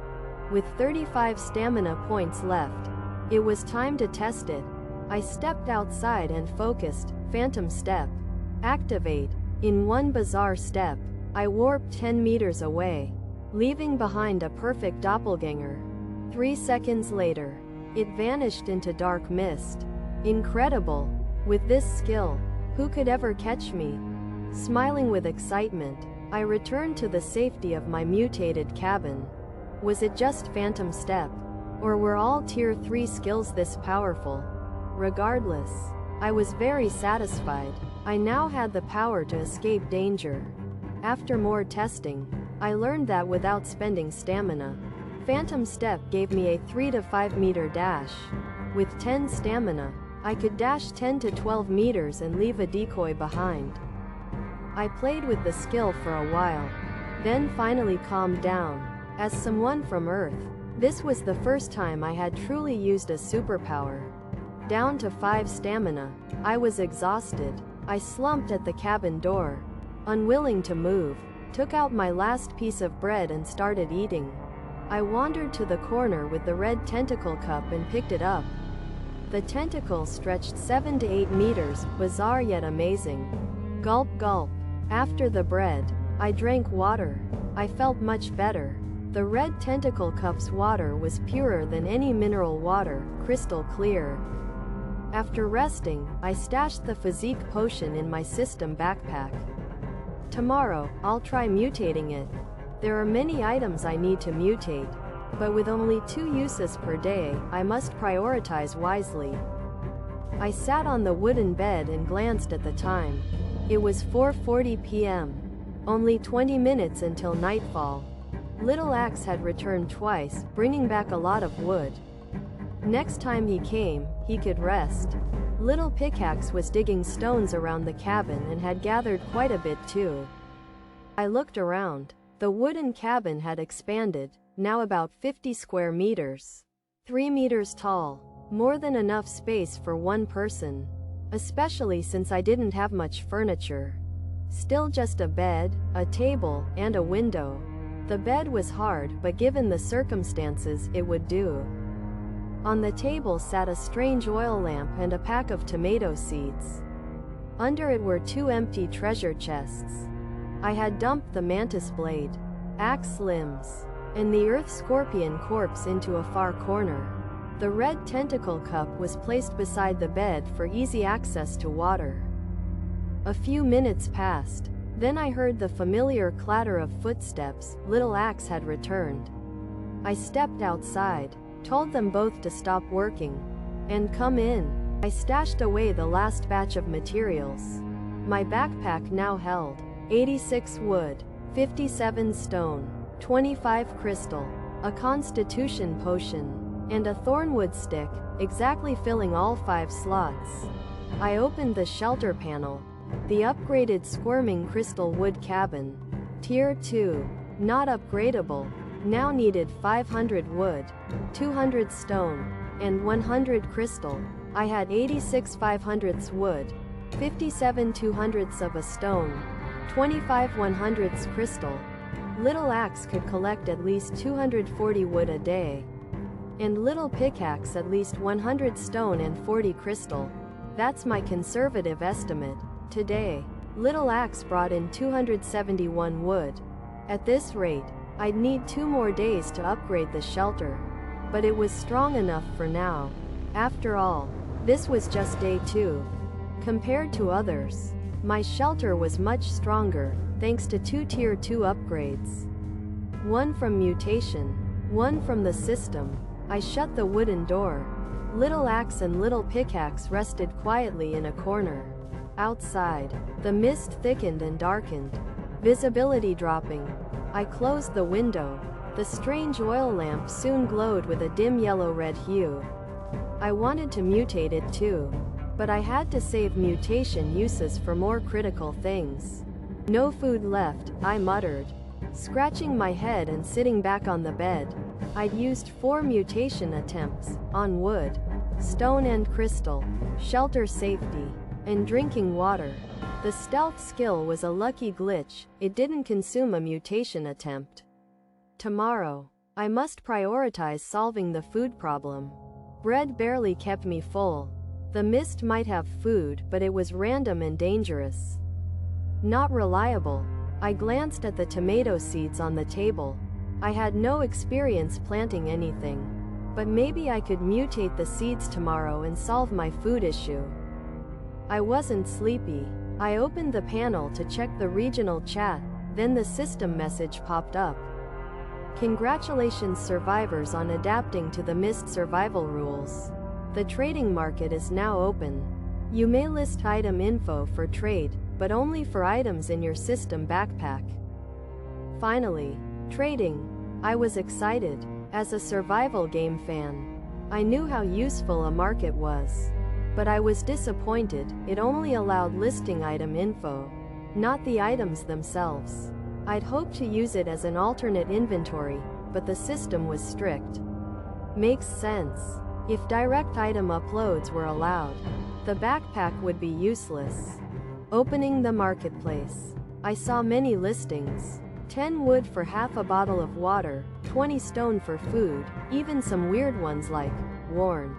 With 35 stamina points left, it was time to test it. I stepped outside and focused. Phantom Step. Activate. In one bizarre step, I warped 10 meters away, leaving behind a perfect doppelganger. 3 seconds later, it vanished into dark mist. Incredible. With this skill, who could ever catch me? Smiling with excitement, I returned to the safety of my mutated cabin. Was it just Phantom Step? Or were all tier 3 skills this powerful? Regardless, I was very satisfied. I now had the power to escape danger. After more testing, I learned that without spending stamina, Phantom Step gave me a 3 to 5 meter dash. With 10 stamina, I could dash 10 to 12 meters and leave a decoy behind. I played with the skill for a while, then finally calmed down. As someone from Earth, this was the first time I had truly used a superpower. Down to 5 stamina, I was exhausted. I slumped at the cabin door, unwilling to move, took out my last piece of bread and started eating. I wandered to the corner with the red tentacle cup and picked it up. The tentacle stretched 7 to 8 meters, bizarre yet amazing. Gulp gulp. After the bread, I drank water. I felt much better. The red tentacle cup's water was purer than any mineral water, crystal clear. After resting, I stashed the physique potion in my system backpack. Tomorrow, I'll try mutating it. There are many items I need to mutate, but with only 2 uses per day, I must prioritize wisely. I sat on the wooden bed and glanced at the time. It was 4:40 p.m. Only 20 minutes until nightfall. Little Axe had returned twice, bringing back a lot of wood. Next time he came, he could rest. Little Pickaxe was digging stones around the cabin and had gathered quite a bit too. I looked around. The wooden cabin had expanded, now about 50 square meters. 3 meters tall, more than enough space for one person. Especially since I didn't have much furniture. Still just a bed, a table, and a window. The bed was hard, but given the circumstances, it would do. On the table sat a strange oil lamp and a pack of tomato seeds. Under it were 2 empty treasure chests. I had dumped the mantis blade, axe limbs, and the earth scorpion corpse into a far corner. The red tentacle cup was placed beside the bed for easy access to water. A few minutes passed. Then I heard the familiar clatter of footsteps. Little Axe had returned. I stepped outside, told them both to stop working, and come in. I stashed away the last batch of materials. My backpack now held 86 wood, 57 stone, 25 crystal, a constitution potion, and a thornwood stick, exactly filling all 5 slots. I opened the shelter panel. The upgraded squirming crystal wood cabin. Tier 2. Not upgradable. Now needed 500 wood, 200 stone, and 100 crystal. I had 86 500ths wood, 57 200ths of a stone, 25 100ths crystal. Little Axe could collect at least 240 wood a day. And Little Pickaxe at least 100 stone and 40 crystal. That's my conservative estimate. Today, Little Axe brought in 271 wood. At this rate, I'd need 2 more days to upgrade the shelter. But it was strong enough for now. After all, this was just day 2. Compared to others, my shelter was much stronger, thanks to 2 tier 2 upgrades. One from mutation, one from the system. I shut the wooden door. Little Axe and Little Pickaxe rested quietly in a corner. Outside, the mist thickened and darkened, visibility dropping. I closed the window. The strange oil lamp soon glowed with a dim yellow-red hue. I wanted to mutate it too, but I had to save mutation uses for more critical things. No food left, I muttered, scratching my head and sitting back on the bed. I'd used 4 mutation attempts, on wood, stone and crystal, shelter safety, and drinking water. The stealth skill was a lucky glitch, it didn't consume a mutation attempt. Tomorrow, I must prioritize solving the food problem. Bread barely kept me full. The mist might have food, but it was random and dangerous. Not reliable. I glanced at the tomato seeds on the table. I had no experience planting anything. But maybe I could mutate the seeds tomorrow and solve my food issue. I wasn't sleepy. I opened the panel to check the regional chat, then the system message popped up. Congratulations survivors on adapting to the Mist survival rules. The trading market is now open. You may list item info for trade, but only for items in your system backpack. Finally, trading. I was excited. As a survival game fan, I knew how useful a market was. But I was disappointed, it only allowed listing item info, not the items themselves. I'd hoped to use it as an alternate inventory, but the system was strict. Makes sense. If direct item uploads were allowed, the backpack would be useless. Opening the marketplace, I saw many listings. 10 wood for half a bottle of water, 20 stone for food, even some weird ones like worn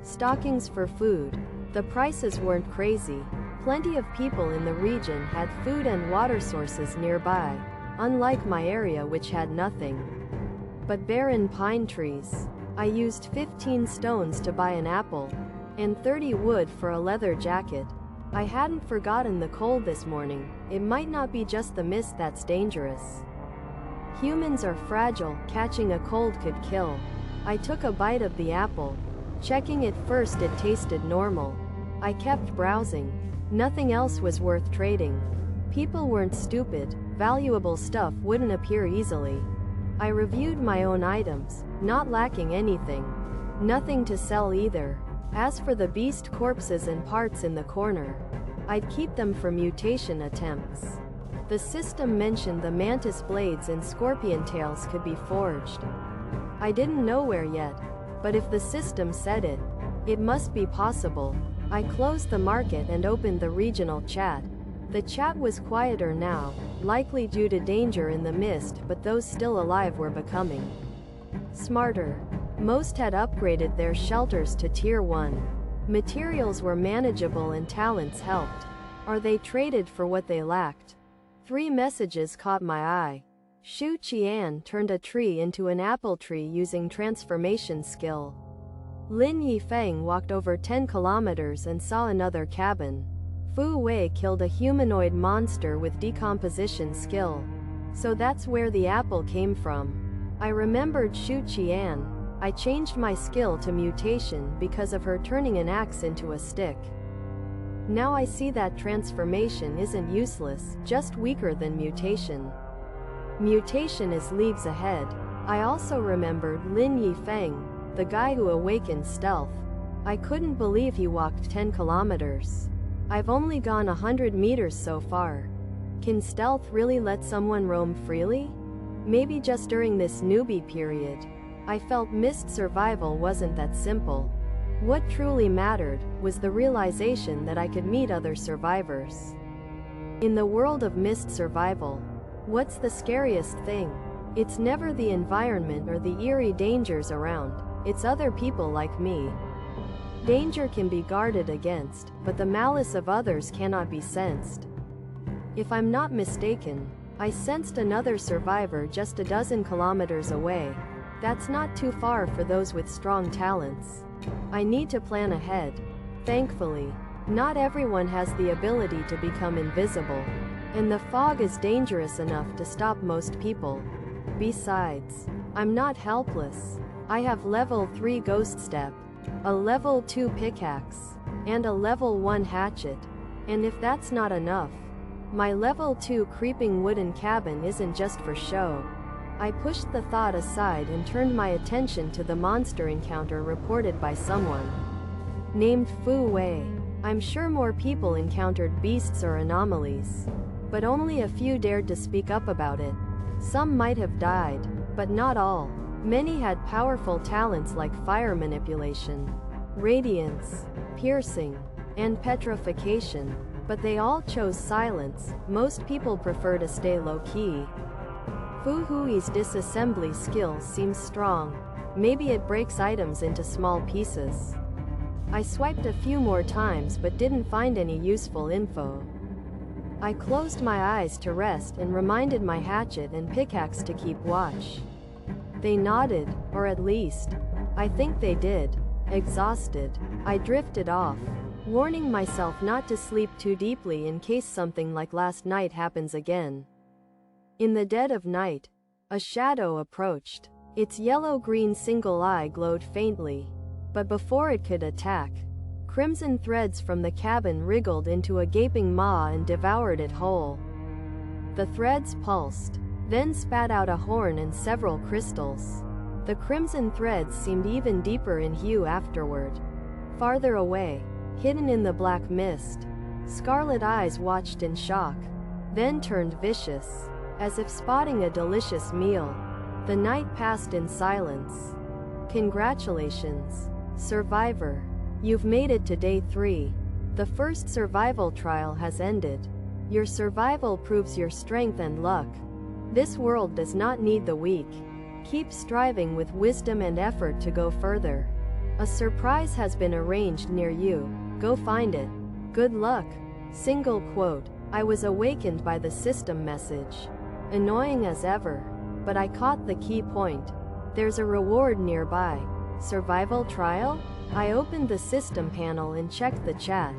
stockings for food. The prices weren't crazy. Plenty of people in the region had food and water sources nearby, unlike my area which had nothing but barren pine trees. I used 15 stones to buy an apple, and 30 wood for a leather jacket. I hadn't forgotten the cold this morning. It might not be just the mist that's dangerous. Humans are fragile, catching a cold could kill. I took a bite of the apple. Checking it first, it tasted normal. I kept browsing. Nothing else was worth trading. People weren't stupid, valuable stuff wouldn't appear easily. I reviewed my own items, not lacking anything. Nothing to sell either. As for the beast corpses and parts in the corner, I'd keep them for mutation attempts. The system mentioned the mantis blades and scorpion tails could be forged. I didn't know where yet, but if the system said it, it must be possible. I closed the market and opened the regional chat. The chat was quieter now, likely due to danger in the mist, but those still alive were becoming smarter. Most had upgraded their shelters to Tier 1. Materials were manageable and talents helped. Or they traded for what they lacked. 3 messages caught my eye. Shu Qian turned a tree into an apple tree using transformation skill. Lin Yifeng walked over 10 kilometers and saw another cabin. Fu Wei killed a humanoid monster with decomposition skill. So that's where the apple came from. I remembered Shu Qian. I changed my skill to mutation because of her turning an axe into a stick. Now I see that transformation isn't useless, just weaker than mutation. Mutation is leagues ahead. I also remembered Lin Yifeng, the guy who awakened stealth. I couldn't believe he walked 10 kilometers. I've only gone 100 meters so far. Can stealth really let someone roam freely? Maybe just during this newbie period. I felt mist survival wasn't that simple. What truly mattered was the realization that I could meet other survivors. In the world of mist survival, what's the scariest thing? It's never the environment or the eerie dangers around, it's other people like me. Danger can be guarded against, but the malice of others cannot be sensed. If I'm not mistaken, I sensed another survivor just a dozen kilometers away. That's not too far for those with strong talents. I need to plan ahead. Thankfully, not everyone has the ability to become invisible, and the fog is dangerous enough to stop most people. Besides, I'm not helpless. I have level 3 ghost step, a level 2 pickaxe, and a level 1 hatchet. And if that's not enough, my level 2 creeping wooden cabin isn't just for show. I pushed the thought aside and turned my attention to the monster encounter reported by someone named Fu Wei. I'm sure more people encountered beasts or anomalies, but only a few dared to speak up about it. Some might have died, but not all. Many had powerful talents like fire manipulation, radiance, piercing, and petrification, but they all chose silence. Most people prefer to stay low-key. Fu Hui's disassembly skill seems strong. Maybe it breaks items into small pieces. I swiped a few more times but didn't find any useful info. I closed my eyes to rest and reminded my hatchet and pickaxe to keep watch. They nodded, or at least, I think they did. Exhausted, I drifted off, warning myself not to sleep too deeply in case something like last night happens again. In the dead of night, a shadow approached. Its yellow-green single eye glowed faintly. But before it could attack, Crimson threads from the cabin wriggled into a gaping maw and devoured it whole. The threads pulsed, then spat out a horn and several crystals. The crimson threads seemed even deeper in hue afterward. Farther away, hidden in the black mist, scarlet eyes watched in shock, then turned vicious, as if spotting a delicious meal. The night passed in silence. Congratulations, survivor. You've made it to day 3. The first survival trial has ended. Your survival proves your strength and luck. This world does not need the weak. Keep striving with wisdom and effort to go further. A surprise has been arranged near you. Go find it. Good luck. Single quote. I was awakened by the system message. Annoying as ever. But I caught the key point. There's a reward nearby. Survival trial? I opened the system panel and checked the chat.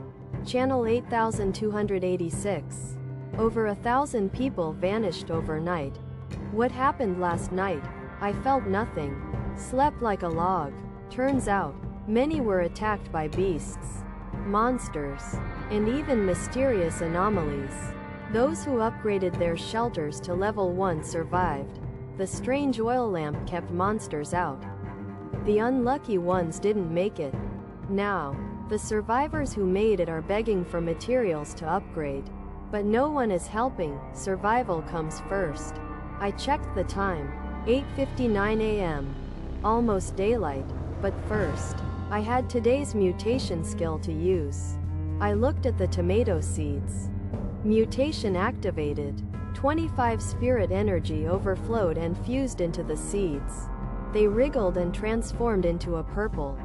Channel 8286. Over 1,000 people vanished overnight. What happened last night? I felt nothing. Slept like a log. Turns out, many were attacked by beasts, monsters, and even mysterious anomalies. Those who upgraded their shelters to level 1 survived. The strange oil lamp kept monsters out. The unlucky ones didn't make it. Now, the survivors who made it are begging for materials to upgrade. But no one is helping. Survival comes first. I checked the time. 8:59 a.m. Almost daylight. But first, I had today's mutation skill to use. I looked at the tomato seeds. Mutation activated. 25 spirit energy overflowed and fused into the seeds. They wriggled and transformed into a purple,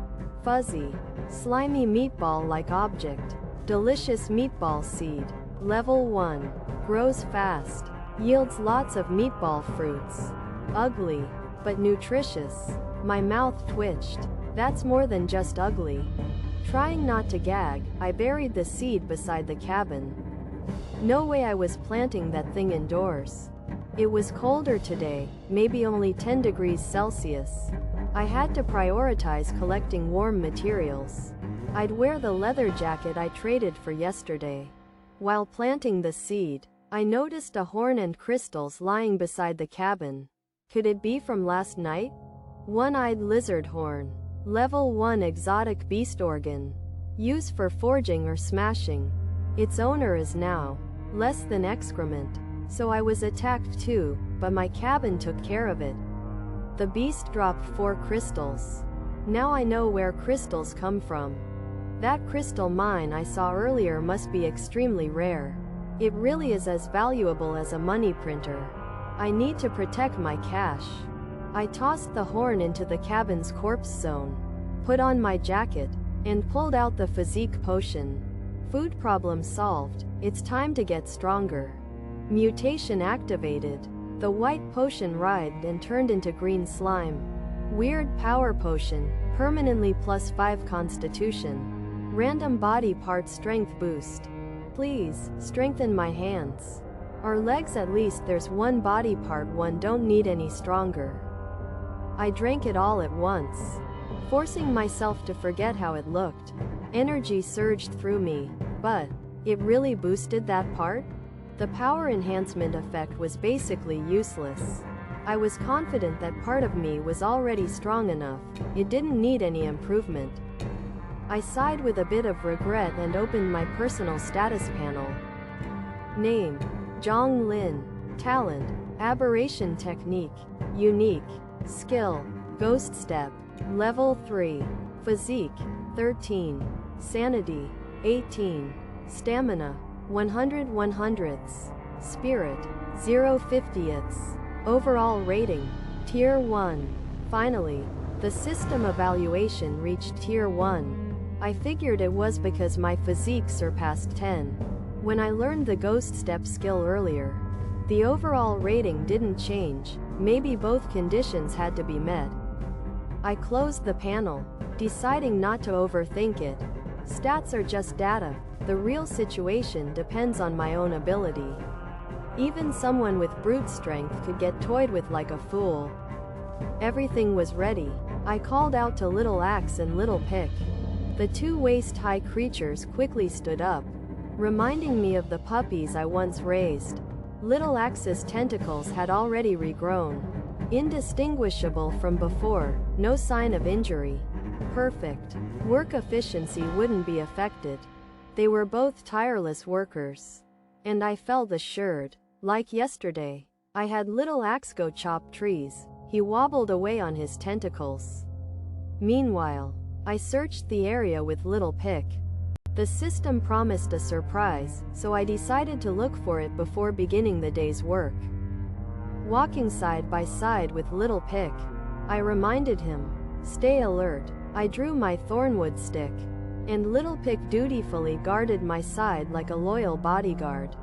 fuzzy, slimy meatball-like object. Delicious meatball seed. Level 1. Grows fast. Yields lots of meatball fruits. Ugly, but nutritious. My mouth twitched. That's more than just ugly. Trying not to gag, I buried the seed beside the cabin. No way I was planting that thing indoors. It was colder today, maybe only 10 degrees Celsius. I had to prioritize collecting warm materials. I'd wear the leather jacket I traded for yesterday. While planting the seed, I noticed a horn and crystals lying beside the cabin. Could it be from last night? One-eyed lizard horn. Level 1 exotic beast organ. Used for forging or smashing. Its owner is now less than excrement. So I was attacked too, but my cabin took care of it. The beast dropped 4 crystals. Now I know where crystals come from. That crystal mine I saw earlier must be extremely rare. It really is as valuable as a money printer. I need to protect my cash. I tossed the horn into the cabin's corpse zone, put on my jacket, and pulled out the physique potion. Food problem solved. It's time to get stronger. Mutation activated. The white potion writhed and turned into green slime. Weird power potion, permanently +5 constitution. Random body part strength boost. Please, strengthen my hands. Or legs at least. There's one body part one don't need any stronger. I drank it all at once, forcing myself to forget how it looked. Energy surged through me, but it really boosted that part? The power enhancement effect was basically useless. I was confident that part of me was already strong enough, it didn't need any improvement. I sighed with a bit of regret and opened my personal status panel. Name: Zhang Lin. Talent: Aberration Technique. Unique. Skill: Ghost Step. Level 3. Physique: 13. Sanity: 18. Stamina: 100/100ths. Spirit: 0/50ths. Overall rating: Tier 1. Finally, the system evaluation reached Tier 1. I figured it was because my physique surpassed 10. When I learned the Ghost Step skill earlier, the overall rating didn't change. Maybe both conditions had to be met. I closed the panel, deciding not to overthink it. Stats are just data. The real situation depends on my own ability. Even someone with brute strength could get toyed with like a fool. Everything was ready. I called out to Little Axe and Little Pick. The two waist-high creatures quickly stood up, reminding me of the puppies I once raised. Little Axe's tentacles had already regrown, indistinguishable from before, no sign of injury. Perfect. Work efficiency wouldn't be affected. They were both tireless workers. And I felt assured. Like yesterday, I had Little Axe go chop trees. He wobbled away on his tentacles. Meanwhile, I searched the area with Little Pick. The system promised a surprise, so I decided to look for it before beginning the day's work. Walking side by side with Little Pick, I reminded him, "Stay alert." I drew my thornwood stick, and Little Pick dutifully guarded my side like a loyal bodyguard.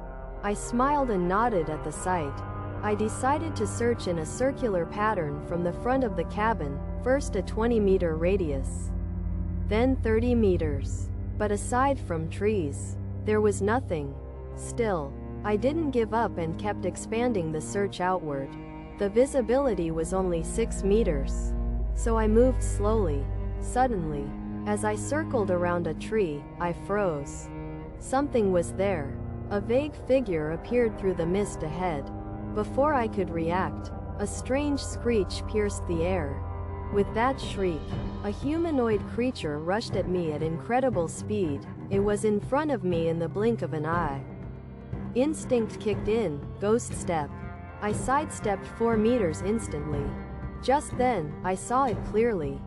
I smiled and nodded at the sight. I decided to search in a circular pattern from the front of the cabin, first a 20-meter radius, then 30 meters. But aside from trees, there was nothing. Still, I didn't give up and kept expanding the search outward. The visibility was only 6 meters. So I moved slowly. Suddenly, as I circled around a tree, I froze. Something was there. A vague figure appeared through the mist ahead. Before I could react, a strange screech pierced the air. With that shriek, a humanoid creature rushed at me at incredible speed. It was in front of me in the blink of an eye. Instinct kicked in, ghost step. I sidestepped 4 meters instantly. Just then, I saw it clearly.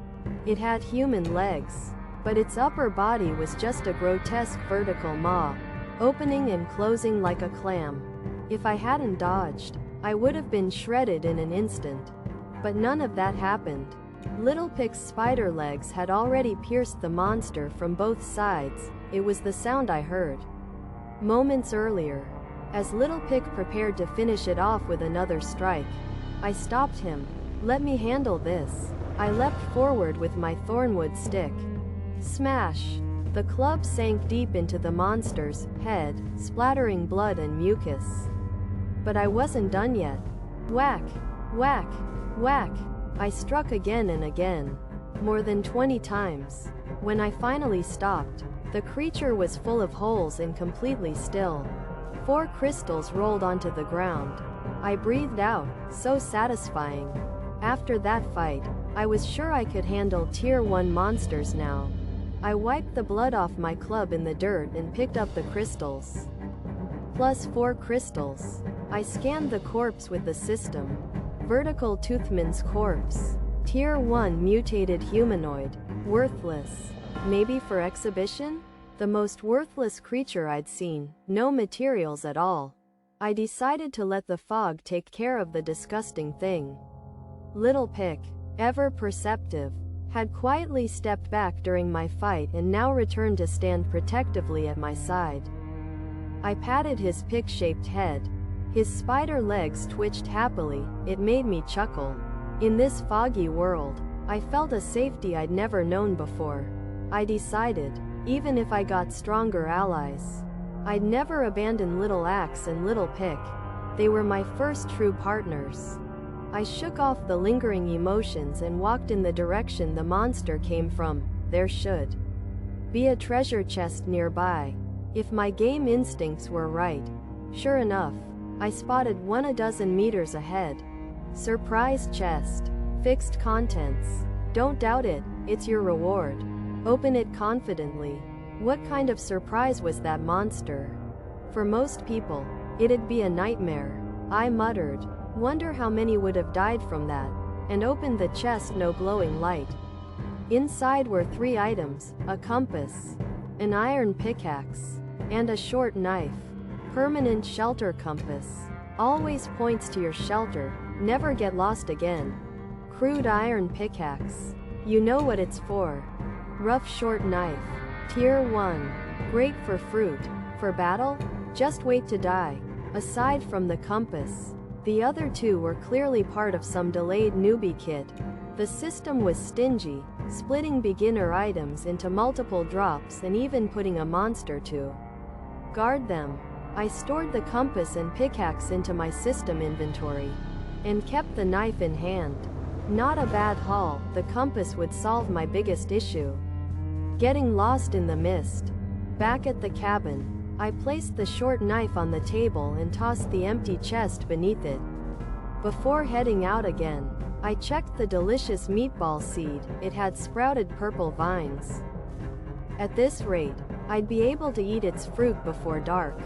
It had human legs, but its upper body was just a grotesque vertical maw, opening and closing like a clam. If I hadn't dodged, I would have been shredded in an instant. But none of that happened. Little Pick's spider legs had already pierced the monster from both sides. It was the sound I heard moments earlier. As Little Pick prepared to finish it off with another strike, I stopped him. "Let me handle this." I leapt forward with my thornwood stick. Smash! The club sank deep into the monster's head, splattering blood and mucus. But I wasn't done yet. Whack! Whack! Whack! I struck again and again, more than 20 times. When I finally stopped, the creature was full of holes and completely still. 4 crystals rolled onto the ground. I breathed out, so satisfying. After that fight, I was sure I could handle Tier 1 monsters now. I wiped the blood off my club in the dirt and picked up the crystals. Plus 4 crystals. I scanned the corpse with the system. Vertical Toothman's corpse. Tier 1 mutated humanoid. Worthless. Maybe for exhibition? The most worthless creature I'd seen. No materials at all. I decided to let the fog take care of the disgusting thing. Little Pick, ever perceptive, had quietly stepped back during my fight and now returned to stand protectively at my side. I patted his pick-shaped head. His spider legs twitched happily. It made me chuckle. In this foggy world, I felt a safety I'd never known before. I decided, even if I got stronger allies, I'd never abandon Little Axe and Little Pick. They were my first true partners. I shook off the lingering emotions and walked in the direction the monster came from. There should be a treasure chest nearby, if my game instincts were right. Sure enough, I spotted one a dozen meters ahead. Surprise chest. Fixed contents. Don't doubt it, it's your reward. Open it confidently. What kind of surprise was that monster? For most people, it'd be a nightmare. I muttered. Wonder how many would have died from that, and opened the chest. No glowing light. Inside were 3 items, a compass, an iron pickaxe, and a short knife. Permanent shelter compass. Always points to your shelter, never get lost again. Crude iron pickaxe. You know what it's for. Rough short knife. Tier 1. Great for fruit. For battle? Just wait to die. Aside from the compass, the other 2 were clearly part of some delayed newbie kit. The system was stingy, splitting beginner items into multiple drops and even putting a monster to guard them. I stored the compass and pickaxe into my system inventory, and kept the knife in hand. Not a bad haul. The compass would solve my biggest issue. getting lost in the mist. Back at the cabin, I placed the short knife on the table and tossed the empty chest beneath it. Before heading out again, I checked the delicious meatball seed. It had sprouted purple vines. At this rate, I'd be able to eat its fruit before dark.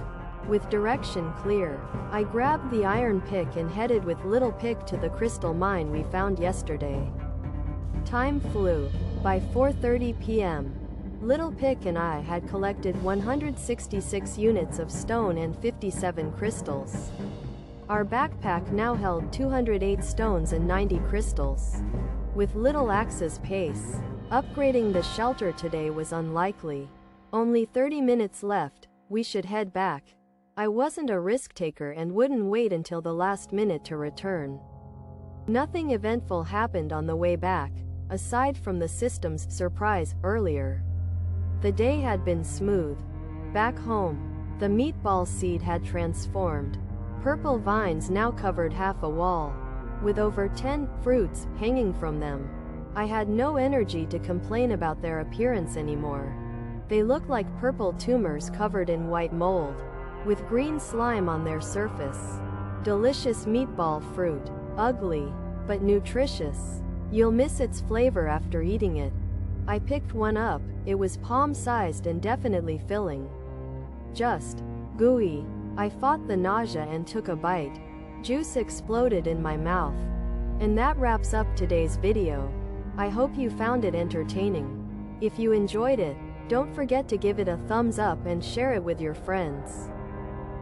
With direction clear, I grabbed the iron pick and headed with Little Pick to the crystal mine we found yesterday. Time flew. By 4:30 p.m., Little Pick and I had collected 166 units of stone and 57 crystals. Our backpack now held 208 stones and 90 crystals. With Little Axe's pace, upgrading the shelter today was unlikely. Only 30 minutes left, we should head back. I wasn't a risk taker and wouldn't wait until the last minute to return. Nothing eventful happened on the way back, aside from the system's surprise earlier. The day had been smooth. Back home, the meatball seed had transformed. Purple vines now covered half a wall, with over 10 fruits hanging from them. I had no energy to complain about their appearance anymore. They looked like purple tumors covered in white mold, with green slime on their surface. Delicious meatball fruit, ugly, but nutritious. You'll miss its flavor after eating it. I picked one up. It was palm-sized and definitely filling. Just gooey. I fought the nausea and took a bite. Juice exploded in my mouth. And that wraps up today's video. I hope you found it entertaining. If you enjoyed it, don't forget to give it a thumbs up and share it with your friends.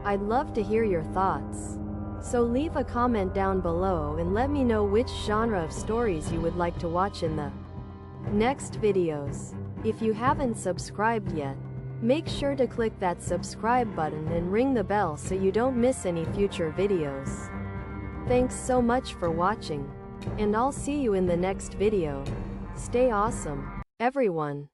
I'd love to hear your thoughts. So leave a comment down below and let me know which genre of stories you would like to watch in the next videos. If you haven't subscribed yet, make sure to click that subscribe button and ring the bell so you don't miss any future videos. Thanks so much for watching, and I'll see you in the next video. Stay awesome, everyone.